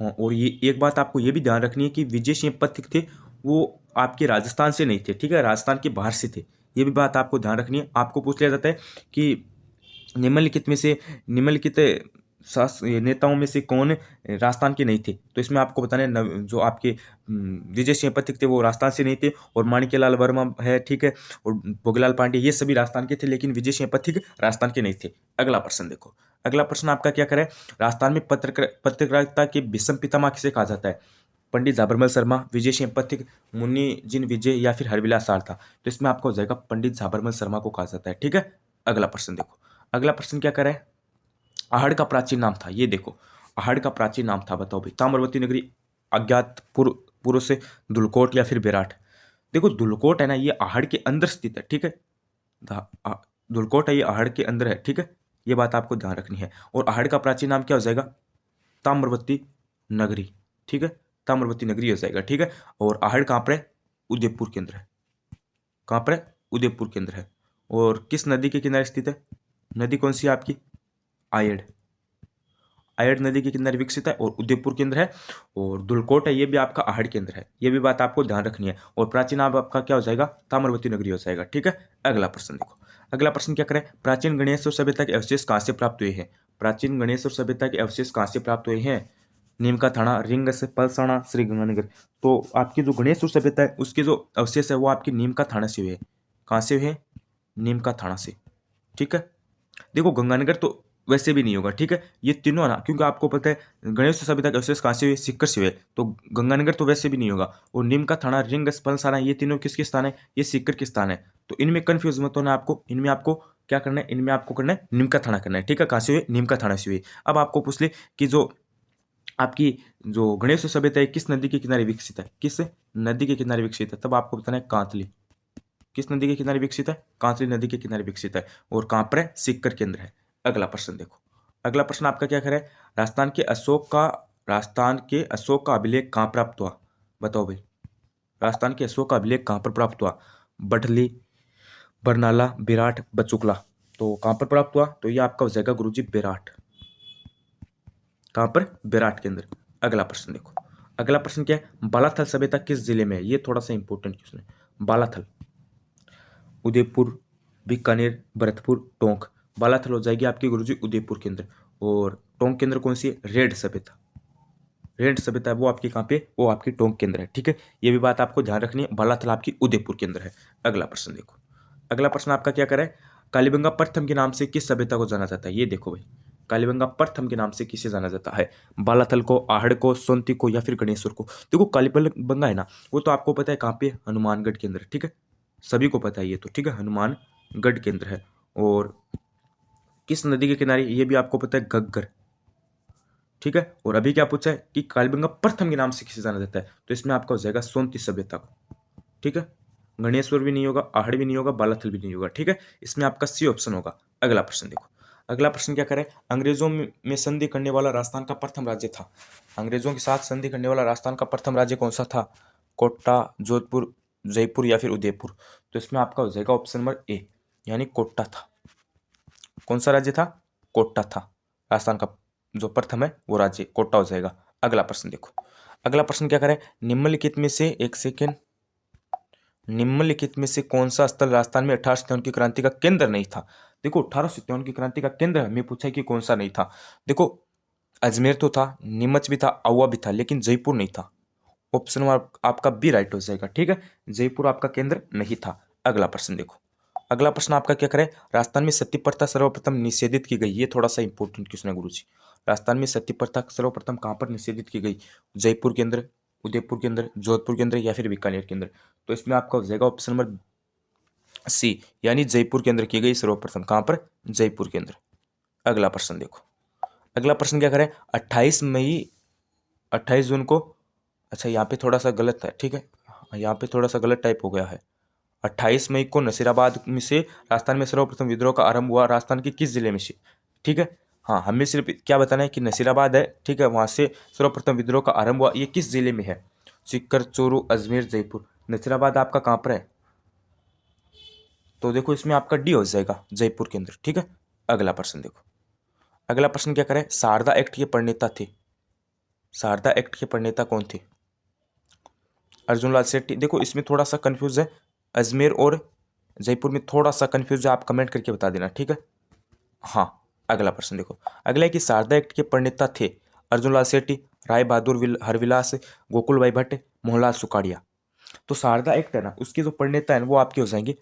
हाँ, और ये एक बात आपको ये भी ध्यान रखनी है कि विजय सिंह पथिक थे, वो आपके राजस्थान से नहीं थे, ठीक है, राजस्थान के बाहर से थे। ये भी बात आपको ध्यान रखनी है। आपको पूछ लिया जाता है कि निम्नलिखित में से, निम्नलिखित ये नेताओं में से कौन राजस्थान के नहीं थे, तो इसमें आपको बताना है जो आपके विजय सिंह पथिक थे वो राजस्थान से नहीं थे, और माणिक्यलाल वर्मा है, ठीक है, और भोगीलाल पांडे, ये सभी राजस्थान के थे, लेकिन विजय सिंह पथिक राजस्थान के नहीं थे। अगला प्रश्न देखो। अगला प्रश्न आपका क्या करे, राजस्थान में पत्रकारिता के भीष्म पितामह किसे कहा जाता है। पंडित झाबरमल शर्मा, विजय सिंह पथिक, मुन्नी जिन विजय, या फिर हरविलास सारथा। तो इसमें आपको हो जाएगा पंडित झाबरमल शर्मा को कहा जाता है, ठीक है। अगला प्रश्न देखो। अगला प्रश्न क्या करें, आहड़ का प्राचीन नाम था, ये देखो, आहड़ का प्राचीन नाम था, बताओ भाई। ताम्रवती नगरी, अज्ञात पूर्व से धुलकोट, या फिर बेराट। देखो धुलकोट है ना, ये आहड़ के अंदर स्थित है, ठीक है। धुलकोट है, ये आहड़ के अंदर है, ठीक है। ये बात आपको ध्यान रखनी है। और आहड़ का प्राचीन नाम क्या हो जाएगा, ताम्रवती नगरी, ठीक है, ताम्रवती नगरी हो जाएगा, ठीक है। और आहड़ कहाँ पर है, उदयपुर के अंदर है। कहाँ पर है, उदयपुर के अंदर है। और किस नदी के किनारे स्थित है, नदी कौन सी है आपकी, आयड़। आयड़ नदी के किनारे विकसित है और उदयपुर के अंदर है। और धुलकोट है, ये भी आपका आहड़ के अंदर है। ये भी बात आपको ध्यान रखनी है। और प्राचीन नाम आपका क्या हो जाएगा, ताम्रवती नगरी हो जाएगा, ठीक है। अगला प्रश्न देखो। अगला प्रश्न क्या करें, प्राचीन गणेश और सभ्यता के अवशेष कहाँ से प्राप्त हुए हैं। प्राचीन गणेश और सभ्यता के अवशेष कहाँ से प्राप्त हुए हैं, नीमका थाना, रिंग से पलसाना, श्री गंगानगर। तो आपकी जो गणेश और सभ्यता है उसके जो अवशेष है वो आपकी नीमका थाना से हुए हैं। कहाँ से हुए हैं, नीमका थाना से, ठीक है। देखो गंगानगर तो वैसे भी नहीं होगा, ठीक है। ये तीनों ना, क्योंकि आपको पता है गणेश सभ्यता के अवशेष कहाँ से हुए, सिक्कर से हुए, तो गंगानगर तो वैसे भी नहीं होगा। और नीम का थाना, रिंग स्पलसाना, ये तीनों किसके स्थान है, ये सिक्कर के स्थान है। तो इनमें कंफ्यूज मत होना आपको, इनमें आपको क्या करना है, इनमें आपको करना है नीम का थाना करना है, ठीक है। कहाँ से हुए, नीम का थाना से हुए। अब आपको पूछ ले कि जो आपकी जो गणेश सभ्यता है किस नदी के किनारे विकसित है, किस नदी के किनारे विकसित है, तब आपको बताना है कांतली। किस नदी के किनारे विकसित है, कांतली नदी के किनारे विकसित है। और कहां पर है, सिक्कर के अंदर है। अगला प्रश्न देखो। अगला प्रश्न आपका क्या करे, राजस्थान के अशोक का अभिलेख कहां प्राप्त हुआ, बताओ भाई। राजस्थान के अशोक का अभिलेख कहां पर प्राप्त हुआ, बढ़ली, बरनाला, बेराट, बचुकला। तो कहां पर प्राप्त हुआ, तो ये आपका हो जाएगा गुरुजी बेराट। कहां पर, बेराट के अंदर। अगला प्रश्न देखो। अगला प्रश्न क्या है, बालाथल सभ्यता किस जिले में है, ये थोड़ा सा इंपॉर्टेंट क्वेश्चन है। बालाथल, उदयपुर, बीकानेर, भरतपुर, टोंक। बालाथल हो जाएगी आपकी गुरुजी उदयपुर के अंदर। और टोंक के अंदर कौन सी है, रेड सभ्यता। रेड सभ्यता है वो आपकी कहाँ पे, वो आपकी टोंक के अंदर है, ठीक है। ये भी बात आपको ध्यान रखनी है, बालाथल आपकी उदयपुर के अंदर है। अगला प्रश्न देखो। अगला प्रश्न आपका क्या करे, कालीबंगा प्रथम के नाम से किस सभ्यता को जाना जाता है, ये देखो भाई। कालीबंगा प्रथम के नाम से किसे जाना जाता है, बालाथल को, आहड़ को, सोनती को, या फिर गणेश्वर को। देखो कालीबंगा है ना, वो तो आपको पता है कहाँ पे, हनुमानगढ़ के अंदर, ठीक है। सभी को पता है ये तो, ठीक है, हनुमानगढ़ केंद्र है। और किस नदी के किनारे, ये भी आपको पता है, घग्गर। ठीक है। और अभी क्या पूछा है कि कालीबंगा प्रथम के नाम से किसे जाना जाता है, तो इसमें आपका हो जाएगा सोनती सभ्यता को। ठीक है, गणेश्वर भी नहीं होगा, आहड़ भी नहीं होगा, बालाथल भी नहीं होगा। ठीक है, इसमें आपका सी ऑप्शन होगा। अगला प्रश्न देखो, अगला प्रश्न क्या करें, अंग्रेजों में संधि करने वाला राजस्थान का प्रथम राज्य था। अंग्रेजों के साथ संधि करने वाला राजस्थान का प्रथम राज्य कौन सा था? कोटा, जोधपुर, जयपुर या फिर उदयपुर। तो इसमें आपका हो जाएगा ऑप्शन नंबर ए, यानी कोटा था। कौन सा राज्य था? कोटा था। राजस्थान का जो प्रथम है वो राज्य कोटा हो जाएगा। अगला प्रश्न देखो, अगला प्रश्न क्या करें, निम्नलिखित में से एक सेकेंड, निम्नलिखित में से कौन सा स्थल राजस्थान में 1857 की क्रांति का केंद्र नहीं था? देखो 1857 की क्रांति का केंद्र हमें पूछा है कि कौन सा नहीं था। देखो अजमेर तो था, नीमच भी था, आउवा भी था, लेकिन जयपुर नहीं था। ऑप्शन आपका बी राइट हो जाएगा। ठीक है, जयपुर आपका केंद्र नहीं था। अगला प्रश्न देखो, अगला प्रश्न आपका क्या करें, राजस्थान में सती प्रथा सर्वप्रथम निषेधित की गई। ये थोड़ा सा इंपॉर्टेंट क्वेश्चन है गुरुजी। राजस्थान में सती प्रथा सर्वप्रथम कहां पर निषेधित की गई? जयपुर के अंदर, उदयपुर के अंदर, जोधपुर के अंदर या फिर बीकानेर के अंदर। तो इसमें आपका हो जाएगा ऑप्शन नंबर सी, यानी जयपुर के अंदर की गई सर्वप्रथम। कहां पर? जयपुर के अंदर। अगला प्रश्न देखो, अगला प्रश्न क्या करें, 28 जून को, अच्छा यहाँ पे थोड़ा सा गलत है। ठीक है, यहाँ पे थोड़ा सा गलत टाइप हो गया है। 28 मई को नसीराबाद में से राजस्थान में सर्वप्रथम विद्रोह का आरंभ हुआ। राजस्थान के किस जिले में से? ठीक है, हाँ हमें सिर्फ क्या बताना है कि नसीराबाद है। ठीक है, वहां से सर्वप्रथम विद्रोह का आरंभ हुआ। ये किस जिले में है? सीकर, चूरू, अजमेर, जयपुर। नसीराबाद आपका कहाँ पर है? तो देखो इसमें आपका डी हो जाएगा, जयपुर के अंदर। ठीक है, अगला प्रश्न देखो, अगला प्रश्न क्या करें, शारदा एक्ट के प्रणेता थे। शारदा एक्ट के प्रणेता कौन थे? अर्जुन लाल सेठी। देखो इसमें थोड़ा सा कंफ्यूज है, अजमेर और जयपुर में थोड़ा सा कंफ्यूज है, आप कमेंट करके बता देना। ठीक है, हाँ। अगला प्रश्न देखो, अगला है कि शारदा एक्ट के प्रणेता थे अर्जुन लाल सेठी, राय बहादुर हरविलास, गोकुल भाई भट्ट, मोहनलाल सुखाड़िया। तो शारदा एक्ट है ना, उसके जो प्रणेता है वो आपके हो जाएंगे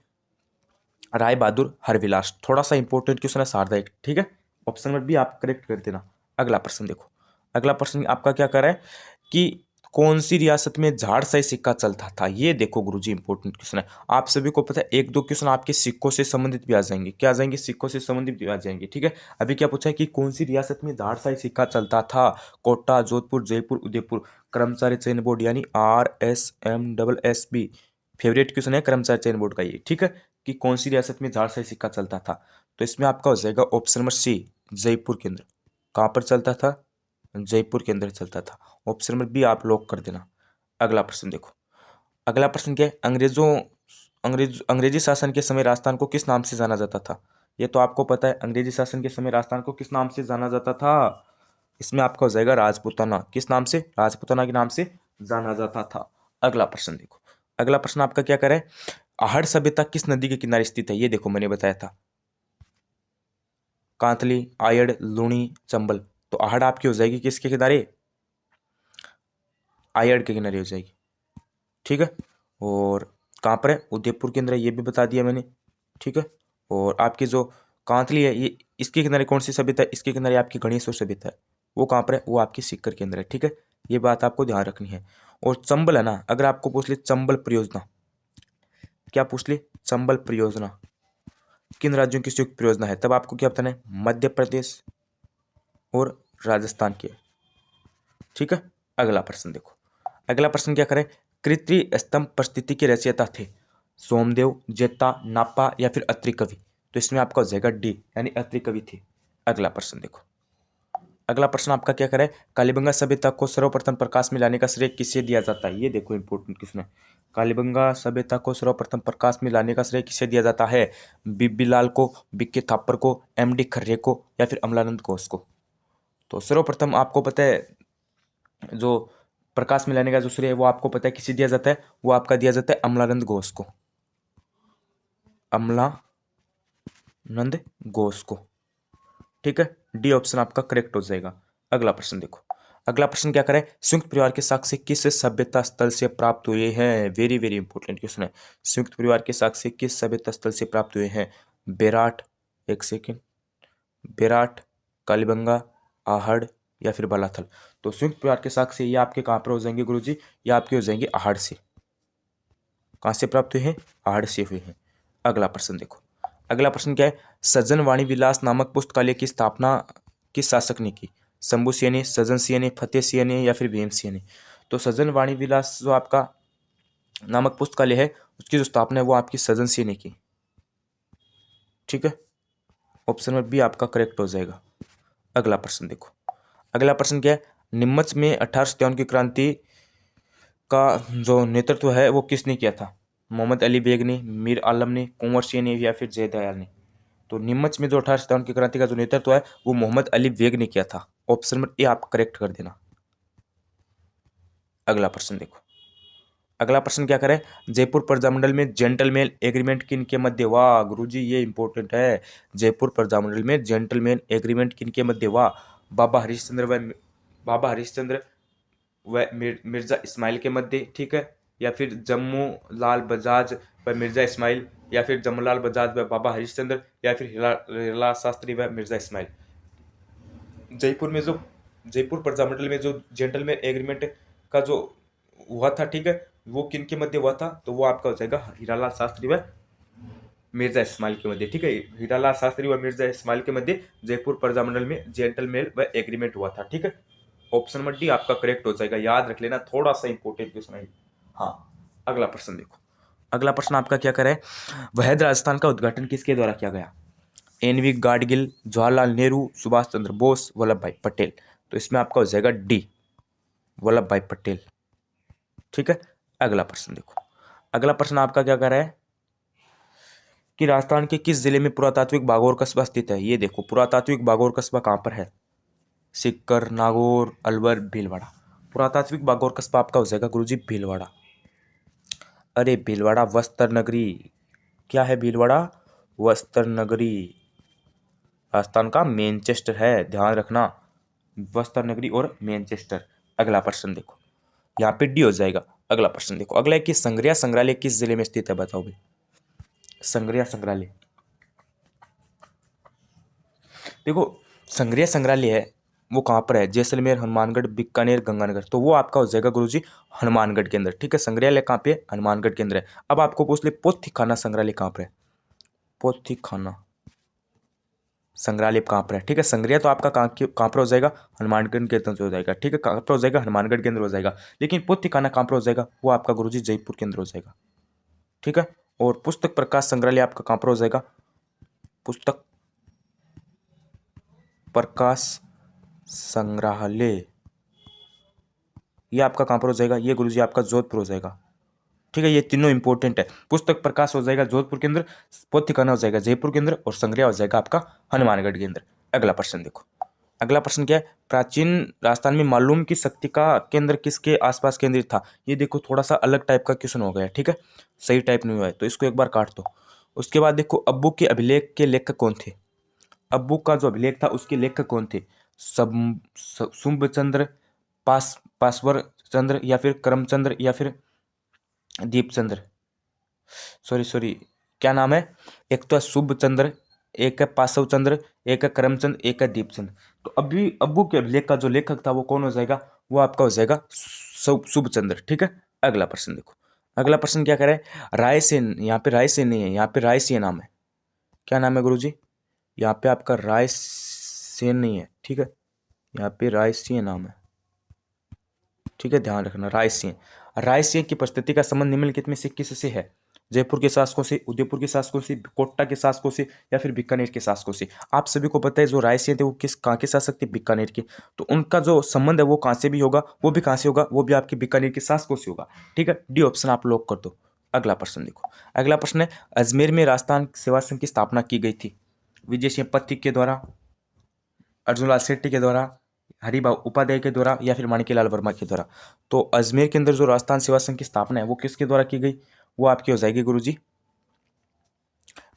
राय बहादुर हरविलास। थोड़ा सा इंपॉर्टेंट क्वेश्चन है शारदा एक्ट। ठीक है, ऑप्शन नंबर बी आप करेक्ट कर देना। अगला प्रश्न देखो, अगला प्रश्न आपका क्या कर रहा है कि कौन सी रियासत में झाड़शाही सिक्का चलता था? ये देखो गुरुजी इंपॉर्टेंट क्वेश्चन है। आप सभी को पता है एक दो क्वेश्चन आपके सिक्कों से संबंधित भी आ जाएंगे। क्या आ जाएंगे? सिक्कों से संबंधित भी आ जाएंगे। ठीक है, अभी क्या पूछा है कि कौन सी रियासत में झाड़शाही सिक्का चलता था? कोटा, जोधपुर, जयपुर, उदयपुर। कर्मचारी चयन बोर्ड यानी RSMSSB फेवरेट क्वेश्चन है कर्मचारी चयन बोर्ड का ये। ठीक है, कि कौन सी रियासत में झाड़शाही सिक्का चलता था? तो इसमें आपका हो जाएगा ऑप्शन नंबर सी, जयपुर के अंदर। कहां पर चलता था? जयपुर के अंदर चलता था। ऑप्शन नंबर बी आप लॉक कर देना। अगला प्रश्न देखो, अगला प्रश्न क्या है, अंग्रेजी शासन के समय राजस्थान को किस नाम से जाना जाता था? ये तो आपको पता है, अंग्रेजी शासन के समय राजस्थान को किस नाम से जाना जाता था? इसमें आपका हो जाएगा राजपूताना। किस नाम से? राजपूताना के नाम से जाना जाता था। अगला प्रश्न देखो, अगला प्रश्न आपका क्या करे, आहड़ सभ्यता किस नदी के किनारे स्थित है? ये देखो मैंने बताया था, कांतली, आयड़, लूणी, चंबल। तो आहड़ आपकी हो जाएगी किसके किनारे? आयड़ के किनारे हो जाएगी। ठीक है, और कहाँ पर है? उदयपुर के अंदर, ये भी बता दिया मैंने। ठीक है, और आपकी जो कांतली है ये इसके किनारे कौन सी सभ्यता है? इसके किनारे आपकी गणेश्वर सभ्यता है। वो कहाँ पर है? वो आपकी सीकर के अंदर है। ठीक है, ये बात आपको ध्यान रखनी है। और चंबल है ना, अगर आपको पूछ ले चंबल परियोजना, क्या पूछ ले? चंबल परियोजना किन राज्यों की संयुक्त परियोजना है? तब आपको क्या बताना है? मध्य प्रदेश और राजस्थान की। ठीक है, अगला प्रश्न देखो, अगला प्रश्न क्या करें, कृति स्तंभ परिस्थिति के रचयिता थे सोमदेव, जेता, नापा या फिर अत्रि कवि। तो इसमें आपका हो जाएगा डी, यानी अत्रि कवि थे। अगला प्रश्न देखो, अगला प्रश्न आपका क्या करें, कालीबंगा सभ्यता को सर्वप्रथम प्रकाश में लाने का श्रेय किसे दिया जाता है? ये देखो इंपॉर्टेंट क्वेश्चन है, कालीबंगा सभ्यता को सर्वप्रथम प्रकाश में लाने का श्रेय किसे दिया जाता है? बीबी लाल को, बीके थापर को, MD खर्रे को या फिर अमलानंद घोष को। तो सर्वप्रथम आपको पता है जो प्रकाश में लाने का जो श्रेय है वो आपको पता है किसे दिया जाता है? वो आपका दिया जाता है अमलानंद घोष को, अमलानंद घोष को। ठीक है, डी ऑप्शन आपका करेक्ट हो जाएगा। अगला प्रश्न देखो, अगला प्रश्न क्या करें, संयुक्त परिवार के साक्ष्य किस सभ्यता स्थल से प्राप्त हुए हैं? वेरी वेरी इंपॉर्टेंट क्वेश्चन है। संयुक्त परिवार के साक्ष्य किस सभ्यता स्थल से प्राप्त हुए हैं? बेराट, एक सेकेंड, बेराट, कालीबंगा, आहड़ या फिर बालाथल। तो संयुक्त परिवार के साक्ष्य ये आपके कहां पर हो जाएंगे गुरुजी? ये आपके हो जाएंगे आहड़ से। कहां से प्राप्त हुए हैं? आहड़ से हुए हैं। अगला प्रश्न देखो, अगला प्रश्न क्या है, सज्जन वाणी विलास नामक पुस्तकालय की स्थापना किस शासक ने की? शंभू सिंह, सज्जन सिंह, फतेह सिंह या फिर भीम सिंह। तो सज्जन वाणी विलास जो आपका नामक पुस्तकालय है उसकी जो स्थापना है वो आपकी सज्जन सिंह ने की। ठीक है, ऑप्शन नंबर बी आपका करेक्ट हो जाएगा। अगला प्रश्न देखो, अगला प्रश्न क्या है, नीमच में 1857 की क्रांति का जो नेतृत्व है वो किसने किया था? मोहम्मद अली बेग ने, मीर आलम ने, कुंवर सिंह ने या फिर जयदयाल ने? तो नीमच में जो 1857 की क्रांति का जो नेतृत्व है वो मोहम्मद अली बेग ने किया था। ऑप्शन नंबर ए आप करेक्ट कर देना। अगला प्रश्न देखो, अगला प्रश्न क्या करें, जयपुर प्रजामंडल में जेंटलमैन एग्रीमेंट किन के मध्य हुआ? गुरुजी ये इंपॉर्टेंट है। जयपुर प्रजामंडल में जेंटलमैन एग्रीमेंट किन के मध्य हुआ? बाबा हरिश्चंद्र व मिर्जा इस्माइल के मध्य, ठीक है, या फिर जम्मू लाल बजाज व मिर्जा इस्माइल, या फिर जम्मूलाल बजाज व बाबा हरिश्चंद्र, या फिर हिला शास्त्री व मिर्जा इस्माइल। जयपुर प्रजामंडल में जो जेंटलमैन एग्रीमेंट का जो हुआ था, ठीक है, वो किन के मध्य हुआ था? तो वो आपका हो जाएगा हीरालाल शास्त्री व मिर्जा इस्माइल के मध्य। ठीक है, हीरालाल शास्त्री व मिर्जा इस्माइल के मध्य जयपुर प्रजामंडल में जेंटलमैन व एग्रीमेंट हुआ था। ठीक है, ऑप्शन नंबर डी आपका करेक्ट हो जाएगा। याद रख लेना, थोड़ा सा इंपॉर्टेंट क्वेश्चन है। हाँ, अगला प्रश्न देखो, अगला प्रश्न आपका क्या करे, वहद राजस्थान का उद्घाटन किसके द्वारा किया गया? एनवी गाडगिल, जवाहरलाल नेहरू, सुभाष चंद्र बोस, वल्लभ भाई पटेल। तो इसमें आपका हो जाएगा डी, वल्लभ भाई पटेल। ठीक है, अगला प्रश्न देखो, अगला प्रश्न आपका क्या कर रहा है कि राजस्थान के किस जिले में पुरातात्विक बागौर कस्बा स्थित है? ये देखो, पुरातात्विक बागौर कस्बा कहाँ पर है? सीकर, नागौर, अलवर, भीलवाड़ा। पुरातात्विक बागौर कस्बा आपका हो जाएगा गुरुजी भीलवाड़ा। अरे भीलवाड़ा वस्त्र नगरी, क्या है भीलवाड़ा? वस्त्र नगरी, राजस्थान का मैनचेस्टर है, ध्यान रखना, वस्त्र नगरी और मैनचेस्टर। अगला प्रश्न देखो, यहाँ पे डी हो जाएगा। अगला प्रश्न देखो, अगला है कि संग्रह संग्रहालय किस जिले में स्थित है? बताओ भाई, संग्रह संग्रहालय। देखो, संग्रह संग्रहालय है वो कहाँ पर है? जैसलमेर, हनुमानगढ़, बीकानेर, गंगानगर। तो वो आपका हो जाएगा गुरुजी हनुमानगढ़ के अंदर। ठीक है, संग्रहालय कहाँ पे है? हनुमानगढ़ के अंदर है। अब आपको पूछ ले पोथी खाना संग्रहालय कहाँ पर है? पोथी खाना संग्रहालय कहाँ पर है? ठीक है, संग्रह तो आपका कहाँ पर हो जाएगा? हनुमानगढ़ के अंदर हो जाएगा। ठीक है, कहाँ पर हो जाएगा? हनुमानगढ़ के अंदर हो जाएगा। लेकिन पोथी खाना कहाँ पर हो जाएगा? वो आपका गुरुजी जयपुर के अंदर हो जाएगा। ठीक है, और पुस्तक प्रकाश संग्रहालय आपका कहाँ पर हो जाएगा? पुस्तक प्रकाश संग्रहालय ये आपका कहाँ पर हो जाएगा? ये गुरुजी आपका जोधपुर हो जाएगा। ठीक है, ये तीनों इंपॉर्टेंट है। पुस्तक प्रकाश हो जाएगा जोधपुर के अंदर, पोथी खाना हो जाएगा जयपुर के अंदर, और संग्रह हो जाएगा आपका हनुमानगढ़ के अंदर। अगला प्रश्न देखो, अगला प्रश्न क्या है, प्राचीन राजस्थान में मालूम की शक्ति का केंद्र किसके आसपास केंद्रित था? ये देखो, थोड़ा सा अलग टाइप का क्वेश्चन हो गया। ठीक है, सही टाइप नहीं हुआ है तो इसको एक बार काट दो। उसके बाद देखो, अब्बू के अभिलेख के लेखक कौन थे? अब्बू का जो अभिलेख था उसके लेखक कौन थे? शुंभचंद्र, पासवर चंद्र, या फिर करमचंद्र, या फिर दीपचंद्र। सॉरी, क्या नाम है? एक तो है शुभ चंद्र, एक है पासव चंद्र, एक है करमचंद, एक है दीपचंद। तो अभी अब्बू के अभिलेख का जो लेखक था वो कौन हो जाएगा? वो आपका हो जाएगा शुभ चंद्र। ठीक है, अगला प्रश्न देखो, अगला प्रश्न क्या करे, रायसेन, यहाँ पे रायसेन नहीं है, यहाँ पे रायसेन नाम है। क्या नाम है गुरुजी? यहाँ पे आपका रायसेन नहीं है। ठीक है, यहाँ पे रायसेन नाम है। ठीक है, ध्यान रखना, रायसेन। रायसेन की परिस्थिति का संबंध निम्नलिखित में से किससे है? जयपुर के शासकों से, उदयपुर के शासकों से, कोटा के शासकों से, या फिर बीकानेर के शासकों से? आप सभी को पता है जो रायसेन थे वो किस कहाँ के शासक थे? बीकानेर के। तो उनका जो संबंध है वो कहाँ से भी होगा? वो भी कहाँ से होगा? वो भी आपके बीकानेर के शासकों से होगा। ठीक है, डी ऑप्शन आप लॉक कर दो। अगला प्रश्न देखो, अगला प्रश्न है, अजमेर में राजस्थान सेवा संघ की स्थापना की गई थी? विजय सिंह पथिक के द्वारा, अर्जुनलाल शेट्टी के द्वारा, हरिभाऊ उपाध्याय के द्वारा, या फिर माणिक्यलाल वर्मा के द्वारा? तो अजमेर के अंदर जो राजस्थान सेवा संघ की स्थापना है वो किसके द्वारा की गई? वो आपकी हो जाएगी गुरुजी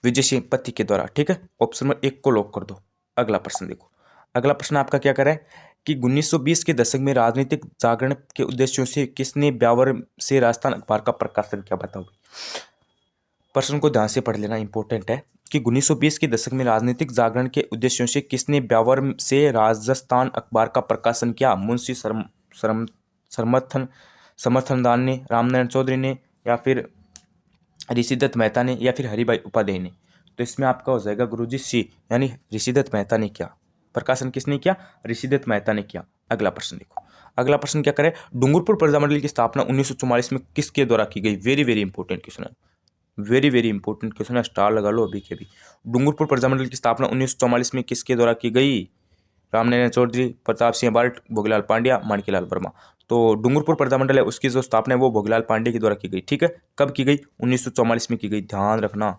विजय सिंह पथिक के द्वारा। ठीक है, ऑप्शन नंबर एक को लॉक कर दो। अगला प्रश्न देखो, अगला प्रश्न आपका क्या करें कि 1920 के दशक में राजनीतिक जागरण के उद्देश्यों से किसने ब्यावर से राजस्थान अखबार का प्रकाशन किया? बताओ। प्रश्न को ध्यान से पढ़ लेना, इंपॉर्टेंट है कि 1920 के दशक में राजनीतिक जागरण के उद्देश्यों से किसने ब्यावर से राजस्थान अखबार का प्रकाशन किया? मुंशी समर्थन समर्थनदान ने, रामनारायण चौधरी ने, या फिर ऋषिदत्त मेहता ने, या फिर हरिभाई उपाध्याय ने? तो इसमें आपका हो जाएगा गुरुजी सी, यानी ऋषिदत्त मेहता ने किया। प्रकाशन किसने किया? ऋषिदत्त मेहता ने किया। अगला प्रश्न देखो, अगला प्रश्न क्या करे, डूंगरपुर प्रजामंडल की स्थापना 1944 में किसके द्वारा की गई? वेरी वेरी इंपॉर्टेंट क्वेश्चन है, वेरी वेरी इंपॉर्टेंट क्वेश्चन है, स्टार लगा लो अभी के भी। डूंगरपुर प्रजामंडल की स्थापना 1944 में किसके द्वारा की गई? रामनारायण चौधरी, प्रताप सिंह बार्ट, भोगीलाल पांड्या, माणिक्यलाल वर्मा। तो डूंगरपुर प्रजामंडल है उसकी जो स्थापना है वो भोगीलाल पांड्या के द्वारा की गई। ठीक है, कब की गई? 1944 में की गई, ध्यान रखना।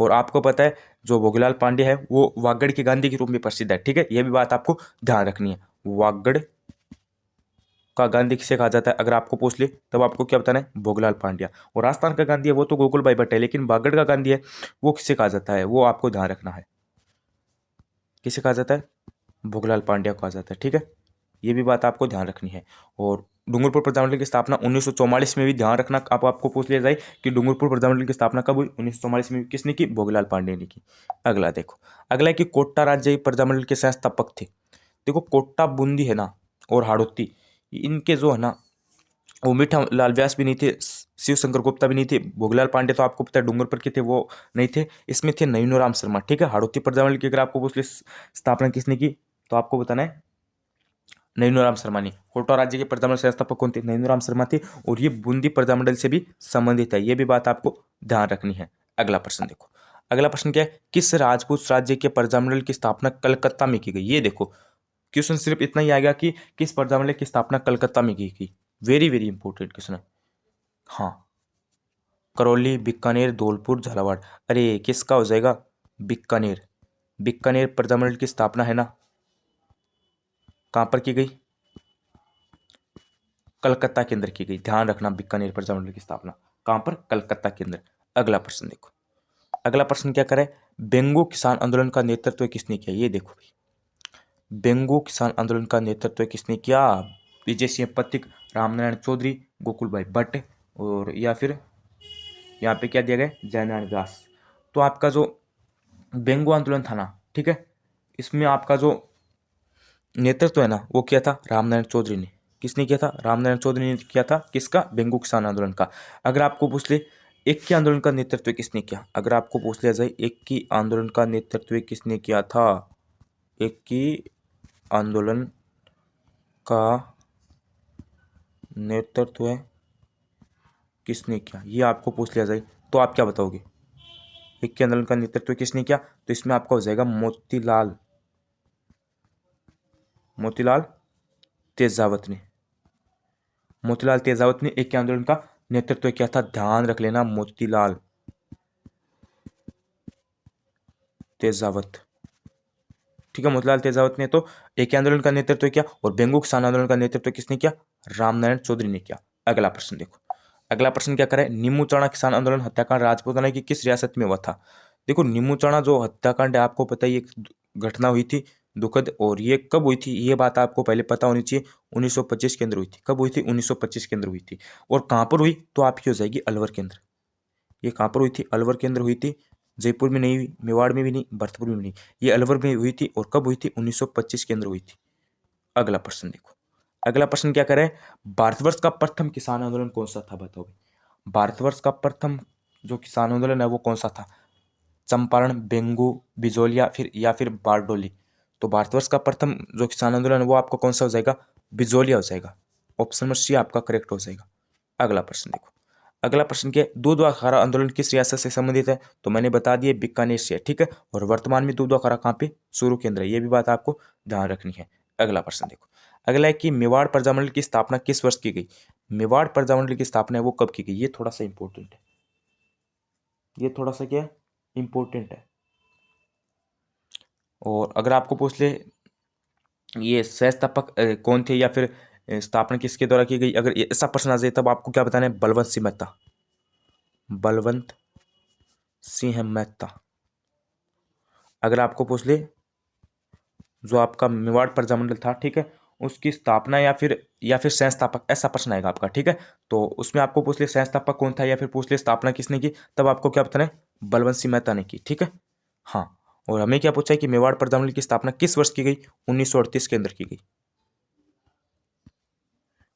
और आपको पता है जो भोगीलाल पांड्या है वो वागड़ के गांधी के रूप में प्रसिद्ध है। ठीक है, यह भी बात आपको ध्यान रखनी है। वागड़ का गांधी किसे कहा जाता है? अगर आपको पूछ ले तब आपको क्या बताना है? भोगीलाल पांड्या। और राजस्थान का गांधी है वो तो गोकुल भाई भट्ट है, लेकिन वागड़ का गांधी है वो किसे कहा जाता है? वो आपको ध्यान रखना है, किसे कहा जाता है? भोगीलाल पांड्या को कहा जाता है। ठीक है, ये भी बात आपको ध्यान रखनी है। और डूंगरपुर प्रजामंडल की स्थापना 1944 में भी ध्यान रखना, आपको पूछ लिया जाए कि डूंगरपुर प्रजामंडल की स्थापना कब हुई? 1944 में किसने की? भोगीलाल पांड्या ने की। अगला देखो, अगला है कि कोट्टा राज्य प्रजामंडल के संस्थापक थे। देखो कोट्टा बूंदी है ना और हाड़ौती, इनके जो है ना वो मीठा लाल व्यास भी नहीं थे, शिव शंकर गुप्ता भी नहीं थे, भोगीलाल पांडे तो आपको पता है डूंगरपुर के थे वो नहीं थे, इसमें थे नैनूराम शर्मा। ठीक है, हाड़ौती प्रजामंडल की अगर आपको पूछ ले स्थापना किसने की तो आपको बताना है नैनूराम शर्मा ने। कोटा राज्य के प्रजामंडल संस्थापक कौन थे? नैनूराम शर्मा थे। और ये बूंदी प्रजामंडल से भी संबंधित है, ये भी बात आपको ध्यान रखनी है। अगला प्रश्न देखो, अगला प्रश्न क्या है, किस राजपूत राज्य के प्रजामंडल की स्थापना कलकत्ता में की गई? ये देखो क्वेश्चन सिर्फ इतना ही आएगा कि किस प्रजामंडल की स्थापना कलकत्ता में की गई। वेरी वेरी इंपॉर्टेंट क्वेश्चन है। हाँ, करौली, बीकानेर, धौलपुर, झालावाड़। अरे किसका हो जाएगा? बीकानेर। बीकानेर प्रजामंडल की स्थापना है ना कहां पर की गई? कलकत्ता के अंदर की गई। ध्यान रखना, बीकानेर प्रजामंडल की स्थापना कहां पर? कलकत्ता के अंदर। अगला प्रश्न देखो, अगला प्रश्न क्या करे, बेंगो किसान आंदोलन का नेतृत्व किसने किया? ये देखो भाई, बेंगो किसान आंदोलन का नेतृत्व किसने किया? विजय सिंह पथिक, रामनारायण चौधरी, गोकुल भाई भट्ट, और या फिर यहाँ पे क्या दिया गया? जयनारायण व्यास। तो आपका जो बेंगो आंदोलन था ना, ठीक है, इसमें आपका जो नेतृत्व है ना वो किया था रामनारायण चौधरी ने। किसने किया था? रामनारायण चौधरी ने किया था। किसका? बेंगो किसान आंदोलन का। अगर आपको पूछ ले एक की आंदोलन का नेतृत्व किसने किया, अगर आपको पूछ लिया जाए एक की आंदोलन का नेतृत्व किसने किया था, एक की आंदोलन का नेतृत्व किसने किया, ये आपको पूछ लिया जाए तो आप क्या बताओगे? एक के आंदोलन का नेतृत्व किसने किया? तो इसमें आपका हो जाएगा मोतीलाल, मोतीलाल तेजावत ने। मोतीलाल तेजावत ने एक के आंदोलन का नेतृत्व किया था। ध्यान रख लेना, मोतीलाल तेजावत। ठीक है, मोतीलाल तेजावत ने तो एक आंदोलन का नेतृत्व किया। और बेंगो किसान आंदोलन का नेतृत्व किसने किया? रामनारायण चौधरी ने किया। अगला प्रश्न देखो, अगला प्रश्न क्या करे, नीमूचाणा किसान आंदोलन हत्याकांड राजपूताना की किस रियासत में हुआ था? देखो नीमूचाणा जो हत्याकांड है आपको पता है एक घटना हुई थी दुखद, और ये कब हुई थी ये बात आपको पहले पता होनी चाहिए। 1925 के अंदर हुई थी। कब हुई थी? 1925 के अंदर हुई थी। और कहां पर हुई तो आपकी हो जाएगी अलवर के अंदर। ये कहां पर हुई थी? अलवर के अंदर हुई थी। जयपुर में नहीं हुई, मेवाड़ में भी नहीं, भरतपुर में भी नहीं, ये अलवर में हुई थी। और कब हुई थी? 1925 के अंदर हुई थी। अगला प्रश्न देखो, अगला प्रश्न क्या करें, भारतवर्ष का प्रथम किसान आंदोलन कौन सा था? बताओ। भारतवर्ष का प्रथम जो किसान आंदोलन है वो कौन सा था? चंपारण, बेंगू, बिजोलिया, या फिर बारडोली। तो भारतवर्ष का प्रथम जो किसान आंदोलन है वो आपको कौन सा हो जाएगा? बिजोलिया हो जाएगा। ऑप्शन नंबर सी आपका करेक्ट हो जाएगा। अगला प्रश्न देखो, अगला प्रश्न क्या है, दूध व अखाड़ा आंदोलन किस रियासत से संबंधित है? तो मैंने बता दिया बीकानेर से। ठीक है, और वर्तमान में दूध व अखाड़ा कहाँ पे? सूरू केंद्र है। ये भी बात आपको ध्यान रखनी है। अगला प्रश्न देखो, अगला है कि मेवाड़ प्रजामंडल की स्थापना किस वर्ष की गई? मेवाड़ प्रजामंडल की स्थापना है वो कब की गई? ये थोड़ा सा इंपॉर्टेंट है, ये थोड़ा सा क्या इंपॉर्टेंट है। और अगर आपको पूछ ले ये संस्थापक कौन थे या फिर स्थापना किसके द्वारा की गई, अगर ऐसा प्रश्न आ जाए तब आपको क्या बताना है? बलवंत सिंह मेहता, बलवंत सिंह मेहता। अगर आपको पूछ ले जो आपका मेवाड़ प्रजामंडल था, ठीक है, उसकी स्थापना या फिर संस्थापक, ऐसा प्रश्न आएगा आपका। ठीक है, तो उसमें आपको पूछ ले संस्थापक कौन था या फिर पूछ ले स्थापना किसने की, तब आपको क्या बताना है? बलवंत सिंह मेहता ने की। ठीक है, हाँ। और हमें क्या पूछा है कि मेवाड़ प्रजामंडल की स्थापना किस वर्ष की गई? 1938 के अंदर की गई।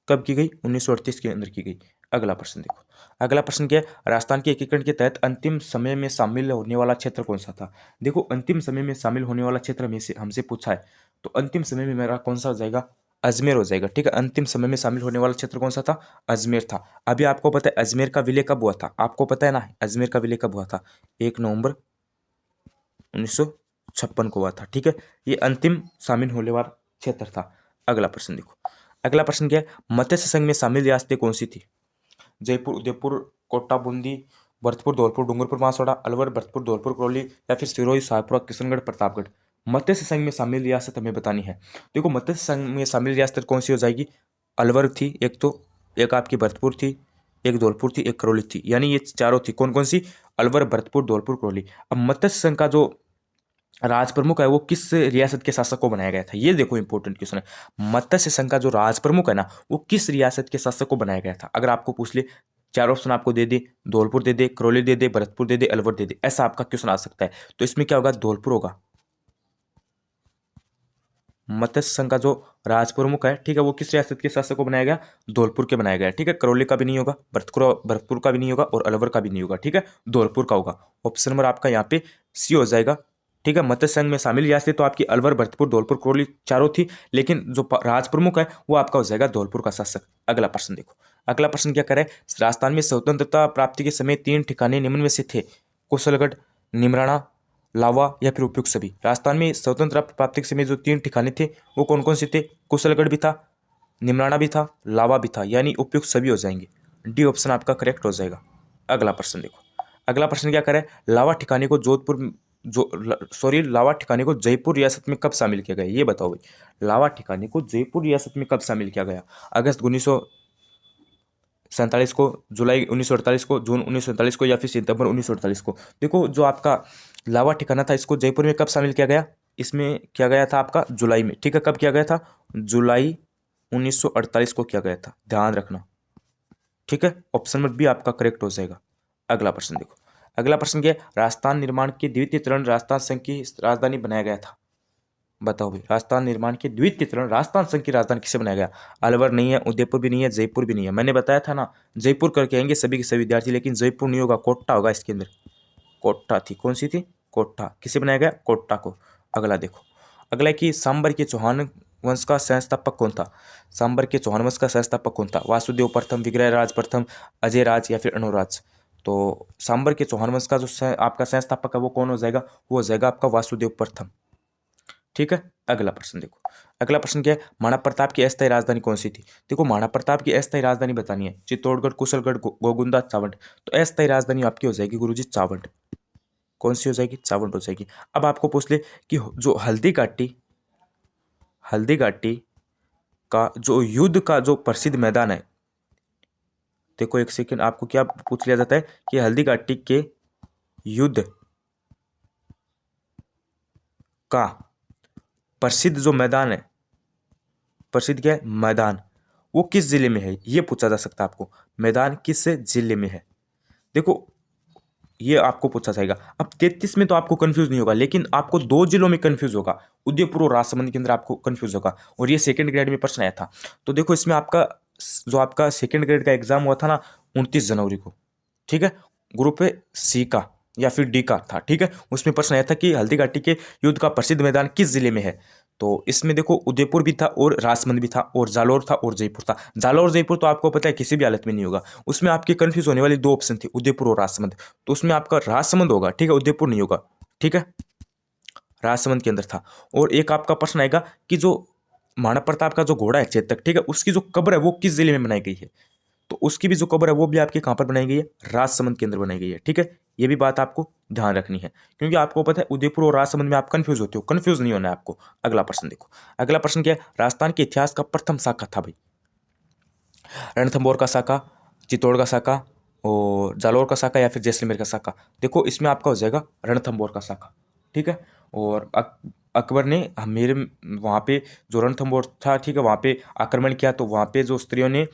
कब की गई? 1938 के अंदर की गई। अगला प्रश्न देखो, अगला प्रश्न क्या है, राजस्थान के एकीकरण के तहत अंतिम समय में शामिल होने वाला क्षेत्र कौन सा था। देखो अंतिम समय में शामिल होने वाला क्षेत्र में से हमसे पूछा है, तो अंतिम समय में मेरा कौन सा हो जाएगा, अजमेर हो जाएगा। ठीक है, अंतिम समय में शामिल होने वाला क्षेत्र कौन सा था, अजमेर था। अभी आपको पता है अजमेर का विलय कब हुआ था, आपको पता है ना अजमेर का विलय कब हुआ था, 1 नवंबर 1956 को हुआ था। ठीक है, ये अंतिम शामिल होने वाला क्षेत्र था। अगला प्रश्न देखो, अगला प्रश्न क्या है, मत्स्य संघ में शामिल रियासतें कौन सी थी। जयपुर, उदयपुर, कोटा, बूंदी, भरतपुर, धौलपुर, डूंगरपुर, बांसवाड़ा, अलवर, भरतपुर, धौलपुर, करौली या फिर सिरोही, शाहपुरा, किशनगढ़, प्रतापगढ़। मत्स्य संघ में शामिल रियासत हमें बतानी है। देखो मत्स्य संघ में शामिल रियासत कौन सी हो जाएगी, अलवर थी एक, तो एक आपकी भरतपुर थी, एक धौलपुर थी, एक करौली थी, यानी ये चारों थी। कौन कौन सी, अलवर, भरतपुर, धौलपुर, करौली। अब मत्स्य संघ का जो राज प्रमुख है वो किस रियासत के शासक को बनाया गया था, ये देखो इंपॉर्टेंट क्वेश्चन है। मत्स्य संघ का जो राज प्रमुख है ना वो किस रियासत के शासक को बनाया गया था। अगर आपको पूछ ले, चार ऑप्शन आपको दे दे, धौलपुर दे दे, करौली दे दे, भरतपुर दे दे, अलवर दे दे, ऐसा आपका क्वेश्चन आ सकता है। तो इसमें क्या होगा, धौलपुर होगा। मत्स्य संघ का जो राज प्रमुख है, ठीक है, वो किस रियासत के शासक को बनाया गया, धौलपुर के बनाया गया। ठीक है, करौली का भी नहीं होगा, भरतपुर का भी नहीं होगा और अलवर का भी नहीं होगा। ठीक है, धौलपुर का होगा। ऑप्शन नंबर आपका यहाँ पे सी हो जाएगा। ठीक है, मत्स्य संघ में शामिल रियासतें तो आपकी अलवर, भरतपुर, धौलपुर, करौली चारों थी, लेकिन जो राज प्रमुख है वो आपका हो जाएगा धौलपुर का शासक। अगला प्रश्न देखो, अगला प्रश्न क्या करे, राजस्थान में स्वतंत्रता प्राप्ति के समय 3 ठिकाने निम्न में से थे, कुशलगढ़, निमराना, लावा या फिर उपयुक्त सभी। राजस्थान में स्वतंत्र प्राप्ति के समय जो 3 ठिकाने थे वो कौन कौन से थे, कुशलगढ़ भी था, निमराना भी था, लावा भी था, यानी उपयुक्त सभी हो जाएंगे। डी ऑप्शन आपका करेक्ट हो जाएगा। अगला प्रश्न देखो, अगला प्रश्न क्या करे, लावा ठिकाने को लावा ठिकाने को जयपुर रियासत में कब शामिल किया गया, ये बताओ भाई। लावा ठिकाने को जयपुर रियासत में कब शामिल किया गया, अगस्त 1947 को, जुलाई 1948 को, जून 1947 को या फिर सितंबर 1948 को। देखो जो आपका लावा ठिकाना था इसको जयपुर में कब शामिल किया गया, इसमें किया गया था आपका जुलाई में। ठीक है, कब किया गया था, जुलाई 1948 को किया गया था, ध्यान रखना। ठीक है, ऑप्शन नंबर बी आपका करेक्ट हो जाएगा। अगला प्रश्न देखो, अगला प्रश्न क्या है, राजस्थान निर्माण के द्वितीय चरण राजस्थान संघ की राजधानी बनाया गया था। बताओ भाई, राजस्थान निर्माण के द्वितीय चरण राजस्थान संघ की राजधानी किसे बनाया गया। अलवर नहीं है, उदयपुर भी नहीं है, जयपुर भी नहीं है। मैंने बताया था ना जयपुर करके आएंगे सभी के सभी विद्यार्थी, लेकिन जयपुर नहीं होगा, कोटा होगा इसके अंदर। कोटा थी, कौन सी थी, कोटा। किसे बनाया गया, कोटा को। अगला देखो, अगला है कि सांबर के चौहान वंश का संस्थापक कौन था। सांबर के चौहान वंश का संस्थापक कौन था, वासुदेव प्रथम, विग्रहराज प्रथम, अजय राज या फिर अनुराज। तो सांबर के चौहान वंश का जो आपका संस्थापक है वो कौन हो जाएगा, वो हो जाएगा आपका वासुदेव प्रथम। ठीक है, अगला प्रश्न देखो, अगला प्रश्न क्या है, महाराणा प्रताप की अस्थायी राजधानी कौन सी थी। देखो महाराणा प्रताप की अस्थायी राजधानी बतानी है, चित्तौड़गढ़, कुशलगढ़, गोगुंदा, चावंड। तो अस्थायी राजधानी आपकी हो जाएगी गुरुजी चावंड। कौन सी हो जाएगी, चावंड हो जाएगी। अब आपको पूछ ले कि जो हल्दी घाटी का जो युद्ध का जो प्रसिद्ध मैदान है, देखो एक सेकंड, आपको क्या पूछ लिया जाता है कि हल्दी घाटी के युद्ध का प्रसिद्ध जो मैदान है, प्रसिद्ध क्या है, मैदान, वो किस जिले में है, ये पूछा जा सकता है आपको। मैदान किस जिले में है, देखो ये आपको पूछा जाएगा। अब 33 में तो आपको कंफ्यूज नहीं होगा, लेकिन आपको 2 जिलों में कंफ्यूज होगा, उदयपुर और राजसमंद के अंदर आपको कंफ्यूज होगा, और ये सेकंड ग्रेड में प्रश्न आया था। तो देखो इसमें आपका जो आपका सेकंड ग्रेड का एग्जाम हुआ था ना 29 जनवरी को। ठीक है, ग्रुप सी का या फिर डी का था। ठीक है, उसमें प्रश्न आया था कि हल्दी घाटी के युद्ध का प्रसिद्ध मैदान किस जिले में है। तो इसमें देखो उदयपुर भी था और राजसमंद भी था और जालौर था और जयपुर था। जालौर जयपुर तो आपको पता है किसी भी हालत में नहीं होगा, उसमें आपकी कंफ्यूज होने वाली 2 ऑप्शन थी, उदयपुर और राजसमंद। तो उसमें आपका राजसमंद होगा, ठीक है, उदयपुर नहीं होगा। ठीक है, राजसमंद के अंदर था। और एक आपका प्रश्न आएगा कि जो महाराणा प्रताप का जो घोड़ा है चेतक, ठीक है, उसकी जो कब्र है वो किस जिले में बनाई गई है। तो उसकी भी जो कब्र है वो भी आपके कहाँ पर बनाई गई है, राजसमंद के अंदर बनाई गई है। ठीक है, ये भी बात आपको ध्यान रखनी है, क्योंकि आपको पता है उदयपुर और राजसमंद में आप कंफ्यूज होते हो, कंफ्यूज नहीं होना है आपको। अगला प्रश्न देखो, अगला प्रश्न क्या है, राजस्थान के इतिहास का प्रथम शाखा था भाई, रणथंभौर का शाखा, चित्तौड़ का शाखा और जालौर का शाखा या फिर जैसलमेर का शाखा। देखो इसमें आपका हो जाएगा रणथंभौर का शाखा। ठीक है, और अकबर ने मेरे वहाँ पे जो रणथंभौर था, ठीक है, वहाँ पे आक्रमण किया, तो वहाँ पे जो स्त्रियों ने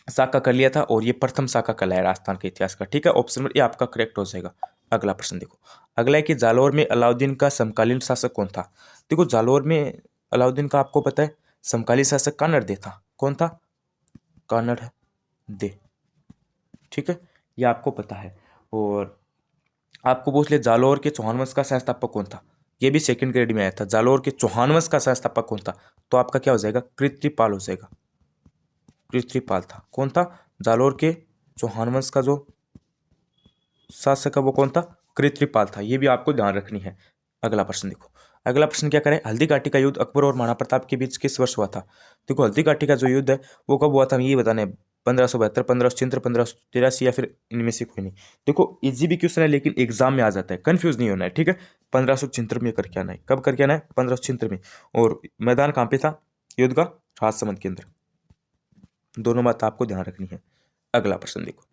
शाखा कर लिया था, और ये प्रथम शाखा कहलाया राजस्थान के इतिहास का। ठीक है, ऑप्शन नंबर ए आपका करेक्ट हो जाएगा। अगला प्रश्न देखो, अगला है कि जालौर में अलाउद्दीन का समकालीन शासक कौन था। देखो जालौर में अलाउद्दीन का आपको पता है समकालीन शासक कानड़ दे था। कौन था, कानड़ दे। ठीक है, ये आपको पता है। और आपको पूछ ले जालौर के चौहान वंश का संस्थापक कौन था, ये भी सेकंड ग्रेड में आया था। जालौर के चौहान वंश का संस्थापक कौन था, तो आपका क्या हो जाएगा, कृतृपाल हो जाएगा। कृतृपाल था, कौन था, जालौर के चौहान वंश का जो शासक है वो कौन था, कृतृपाल था। ये भी आपको ध्यान रखनी है। अगला प्रश्न देखो, अगला प्रश्न क्या करें, हल्दी घाटी का युद्ध अकबर और महाराणा प्रताप के बीच किस वर्ष हुआ था। देखो हल्दी घाटी का जो युद्ध है वो कब हुआ था, ये बताना है। 1572, 1576, 1583 या फिर इनमें से कोई नहीं। देखो इजी भी क्वेश्चन है लेकिन एग्जाम में आ जाता है, कंफ्यूज नहीं होना है, ठीक है। 1576 में करके आना है, कब करके आना है, 1576 में। और मैदान कहाँ पे था युद्ध का, राजसमंद के अंदर। दोनों बात आपको ध्यान रखनी है। अगला प्रश्न देखो,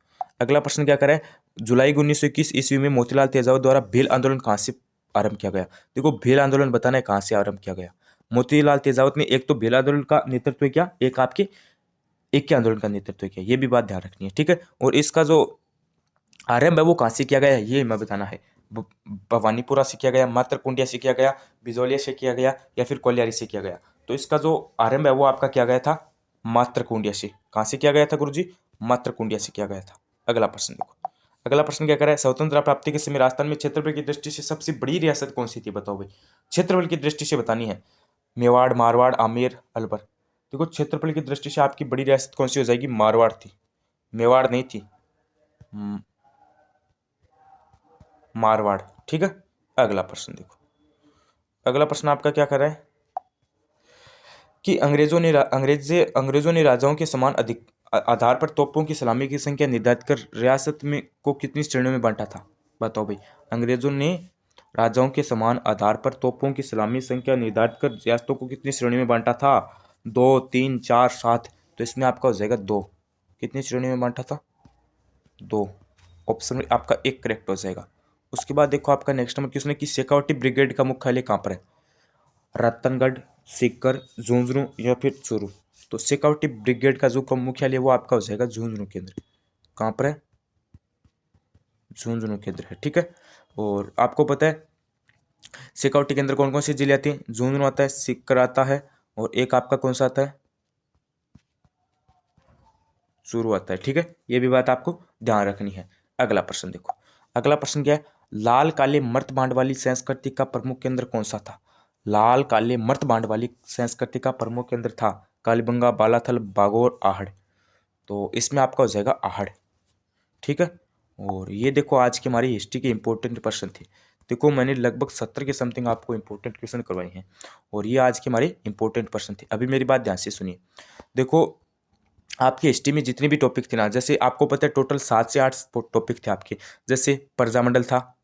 अगला प्रश्न क्या करें, जुलाई 1921 ईस्वी में मोतीलाल तेजावत द्वारा भेल आंदोलन कहाँ से आरंभ किया गया। देखो भेल आंदोलन बताना है कहाँ से आरंभ किया गया। मोतीलाल तेजावत ने एक तो भेल आंदोलन का नेतृत्व किया, एक आपके एक के आंदोलन का नेतृत्व किया, ये भी बात ध्यान रखनी है, ठीक है। और इसका जो आरंभ है वो कहाँ से किया गया ये मैं बताना है। भवानीपुरा से किया गया, मात्रकुंडिया से किया गया, बिजोलिया से किया गया या फिर कोलियारी से किया गया। तो इसका जो आरंभ है वो आपका किया गया था मात्रकुंडिया से। कहाँ से किया गया था गुरुजी, मात्रकुंडिया से किया गया था। अगला प्रश्न देखो, अगला प्रश्न क्या करा है, स्वतंत्रता प्राप्ति के समय राजस्थान में क्षेत्रफल की दृष्टि से सबसे बड़ी रियासत कौन सी थी, बताओ भाई। क्षेत्रफल की दृष्टि से बतानी है, मेवाड़, मारवाड़, आमेर, अलवर। देखो क्षेत्रफल की दृष्टि से आपकी बड़ी रियासत कौन सी हो जाएगी, मारवाड़ थी, मेवाड़ नहीं थी, मारवाड़, ठीक है। अगला प्रश्न देखो, अगला प्रश्न आपका क्या कर रहा है कि अंग्रेजों ने राजाओं के समान अधिक आधार पर तोपों की सलामी की संख्या निर्धारित कर रियासत में को कितनी श्रेणियों में बांटा था, बताओ भाई। अंग्रेजों ने राजाओं के समान आधार पर तोपों की सलामी संख्या निर्धारित कर रियासतों को कितनी श्रेणी में बांटा था, 2, 3, 4, 7। तो इसमें आपका हो जाएगा 2। कितनी श्रेणी में बांटा था, 2। ऑप्शन में आपका एक करेक्ट हो जाएगा। उसके बाद देखो आपका नेक्स्ट नंबर क्वेश्चन है कि शेखावटी ब्रिगेड का मुख्यालय कहाँ पर है, रतनगढ़, सीकर, झुंझुनू या फिर चूरू। तो शेखावटी ब्रिगेड का जो मुख्यालय वो आपका हो जाएगा झुंझुनू के अंदर। कहाँ पर है, झुंझुनू के अंदर है, ठीक है। और आपको पता है शेखावटी के अंदर कौन कौन सी जिले आती हैं, झुंझुनू आता है, सीकर आता है और एक आपका कौन सा आता है, चूरू आता है, ठीक है। ये भी बात आपको ध्यान रखनी है। अगला प्रश्न देखो, अगला प्रश्न क्या है, लाल काले मर्द बांड वाली संस्कृति का प्रमुख केंद्र कौन सा था। लाल काले मर्द बांड वाली संस्कृति का प्रमुख केंद्र था कालीबंगा, बालाथल, बागोर, आहड़। तो इसमें आपका हो जाएगा आहड़, ठीक है। और ये देखो आज की हमारी हिस्ट्री के इंपॉर्टेंट प्रश्न थे। देखो मैंने लगभग 70 के समथिंग आपको इंपॉर्टेंट क्वेश्चन करवाए हैं और ये आज के हमारे इंपॉर्टेंट प्रश्न थे। अभी मेरी बात ध्यान से सुनिए। देखो आपकी हिस्ट्री में जितने भी टॉपिक थे ना, जैसे आपको पता है टोटल 7 से 8 टॉपिक थे आपके। जैसे प्रजामंडल था,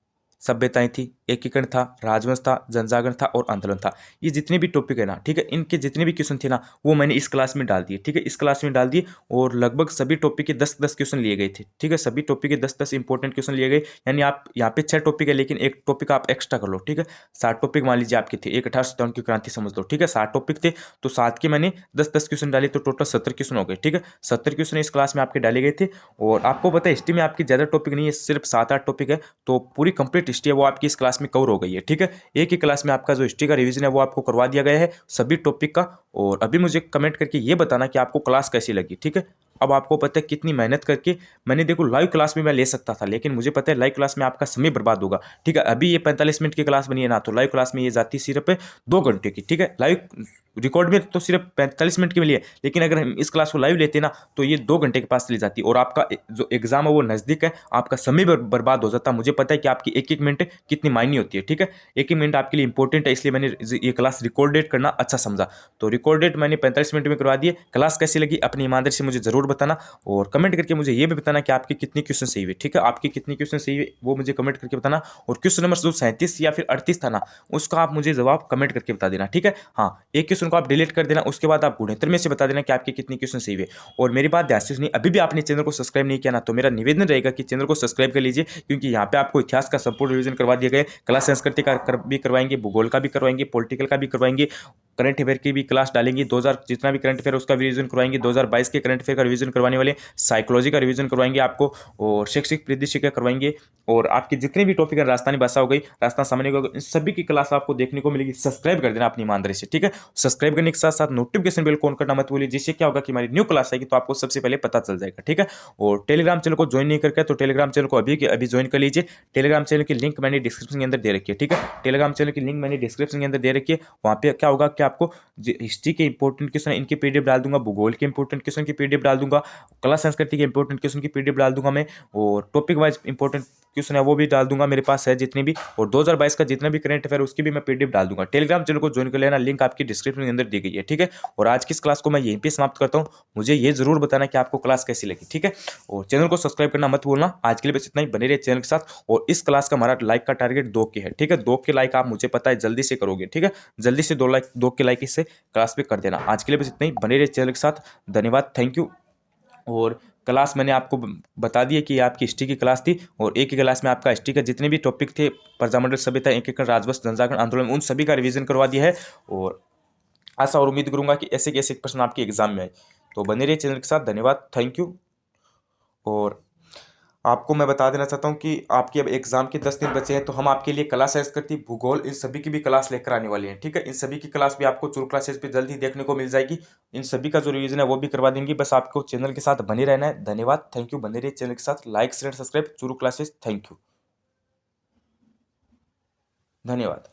सभ्यताएं थी, एकीकरण था, राजवंश था, जनजागरण था और आंदोलन था। ये जितने भी टॉपिक है ना, ठीक है, इनके जितने भी क्वेश्चन थे ना वो मैंने इस क्लास में डाल दिए, ठीक है। इस क्लास में डाल दिए और लगभग सभी टॉपिक के 10-10 क्वेश्चन लिए गए थे, ठीक है। सभी टॉपिक के 10-10 इंपॉर्टेंट क्वेश्चन लिए गए, यानी आप यहाँ पे 6 टॉपिक है लेकिन एक टॉपिक आप एक्स्ट्रा कर लो, ठीक है। 7 टॉपिक मान लीजिए आपके थे, एक 1857 की क्रांति समझ लो, ठीक है। 7 टॉपिक थे तो 7 के मैंने 10-10 क्वेश्चन डाले तो टोटल 70 क्वेश्चन हो गए, ठीक है। 70 क्वेश्चन इस क्लास में आपके डाले गए थे। और आपको पता है हिस्ट्री में आपकी ज़्यादा टॉपिक नहीं है, सिर्फ 7-8 टॉपिक है, तो पूरी कंप्लीट हिस्ट्री है वो आपकी इस क्लास में कवर हो गई है, ठीक है। एक ही क्लास में आपका जो हिस्ट्री का रिवीजन है वो आपको करवा दिया गया है सभी टॉपिक का। और अभी मुझे कमेंट करके ये बताना कि आपको क्लास कैसी लगी, ठीक है। अब आपको पता है कितनी मेहनत करके मैंने, देखो लाइव क्लास में मैं ले सकता था लेकिन मुझे पता है लाइव क्लास में आपका समय बर्बाद होगा, ठीक है। अभी ये 45 मिनट की क्लास बनी है ना, तो लाइव क्लास में ये जाती सिर्फ 2 घंटे की, ठीक है। लाइव रिकॉर्ड में तो सिर्फ 45 मिनट की मिली है लेकिन अगर हम इस क्लास को लाइव लेते ना तो ये 2 घंटे के पास चली जाती और आपका जो एग्जाम है वो नज़दीक है, आपका समय बर्बाद हो जाता। मुझे पता है कि आपकी एक एक मिनट कितनी मायने होती है, ठीक है। एक एक मिनट आपके लिए इंपॉर्टेंट है, इसलिए मैंने ये क्लास रिकॉर्डेड करना अच्छा समझा। तो रिकॉर्डेड मैंने 45 मिनट में करवा दिए। क्लास कैसी लगी अपनी ईमानदारी से मुझे जरूर बताना और कमेंट करके मुझे ये भी बताना कि आपके कितने क्वेश्चन सही हुए, ठीक है। आपके कितने क्वेश्चन सही हुए वो मुझे कमेंट करके बताना। और क्वेश्चन नंबर जो 37 या फिर 38 था ना उसका आप मुझे जवाब कमेंट करके बता देना, ठीक है। हाँ, एक क्वेश्चन को आप डिलीट कर देना, उसके बाद आप गुणोत्तर में से बता देना कि आपके कितने क्वेश्चन सही हुए। और मेरी बात ध्यान से सुनिए, अभी भी आपने चैनल को सब्सक्राइब नहीं किया ना तो मेरा निवेदन रहेगा कि चैनल को सब्सक्राइब कर लीजिए, क्योंकि यहाँ पे आपको इतिहास का संपूर्ण रिवीजन करवा दिया गया है। कला संस्कृति का भी करवाएंगे, भूगोल का भी करवाएंगे, पॉलिटिकल का भी करवाएंगे, करंट अफेयर की भी क्लास डालेंगे। 2000 जितना भी करंट अफेयर उसका रिवीजन करवाएंगे, 2022 के करंट अफेयर का रिवीजन रिवीजन करवाने वाले, साइकोलॉजी का रिवीजन करवाएंगे आपको, और शैक्षिक परिदृश्य का करवाएंगे, और आपके जितने भी टॉपिक है, राजस्थानी भाषा हो गई, राजस्थान सामान्य हो गई, इन सभी की क्लास आपको देखने को मिलेगी। सब्सक्राइब कर देना अपनी ईमानदारी से, ठीक है। सब्सक्राइब करने के साथ साथ नोटिफिकेशन बेल ऑन करना मत भूलिए, जिससे क्या होगा कि हमारी न्यू क्लास आएगी तो आपको सबसे पहले पता चल जाएगा, ठीक है। और टेलीग्राम चैनल को ज्वाइन नहीं करके तो टेलीग्राम चैनल को अभी के अभी ज्वाइन कर लीजिए। टेलीग्राम चैनल की लिंक मैंने डिस्क्रिप्शन के अंदर दे रखी है, ठीक है। टेलीग्राम चैनल की लिंक मैंने डिस्क्रिप्शन के अंदर दे रखी है। वहाँ पे क्या होगा कि आपको हिस्ट्री के इंपॉर्टेंट क्वेश्चन इनकी पीडीएफ डाल दूंगा, भूगोल के इंपॉर्टेंट क्वेश्चन की पीडीएफ डाल दूंगा, कला संस्कृति के इंपॉर्टेंट क्वेश्चन की पीडीएफ डाल दूंगा मैं, और टॉपिक वाइज इंपॉर्टेंट क्वेश्चन है वो भी डाल दूंगा, मेरे पास है जितनी भी, और 2022 का जितना भी करंट अफेयर उसकी भी मैं पीडीएफ डाल दूंगा। टेलीग्राम चैनल को ज्वाइन कर लेना, लिंक आपकी डिस्क्रिप्शन के अंदर दी गई है, ठीक है। और आज की इस क्लास को मैं यहीं पे समाप्त करता हूँ। मुझे ये जरूर बताना कि आपको क्लास कैसी लगी, ठीक है। और चैनल को सब्सक्राइब करना मत भूलना। आज के लिए बस इतना ही, बने रहिए चैनल के साथ। और इस क्लास का हमारा लाइक का टारगेट 2 के है, ठीक है। 2 के लाइक आप मुझे पता है जल्दी से करोगे, ठीक है। जल्दी से 2 के लाइक इससे क्लास पे कर देना। आज के लिए बस इतना ही, बने रहिए चैनल के साथ। धन्यवाद, थैंक यू। और क्लास मैंने आपको बता दी है कि आपकी हिस्ट्री की क्लास थी, और एक ही क्लास में आपका हिस्ट्री का जितने भी टॉपिक थे, प्रजामंडल सभ्यता, एक एक राजवंश जनजागरण आंदोलन, उन सभी का रिवीजन करवा दिया है। और आशा और उम्मीद करूंगा कि ऐसे के ऐसे प्रश्न आपके एग्जाम में आए। तो बने रहिए चैनल के साथ। धन्यवाद, थैंक यू। और आपको मैं बता देना चाहता हूँ कि आपके अब एग्जाम के 10 दिन बचे हैं, तो हम आपके लिए कला संस्कृति, भूगोल, इन सभी की भी क्लास लेकर आने वाले हैं, ठीक है। इन सभी की क्लास भी आपको चुरू क्लासेस पे जल्द ही देखने को मिल जाएगी। इन सभी का जो रिवीजन है वो भी करवा देंगे। बस आपको चैनल के साथ बने रहना है। धन्यवाद, थैंक यू। बने रहिए चैनल के साथ। Like share subscribe Churu classes. Thank you, धन्यवाद।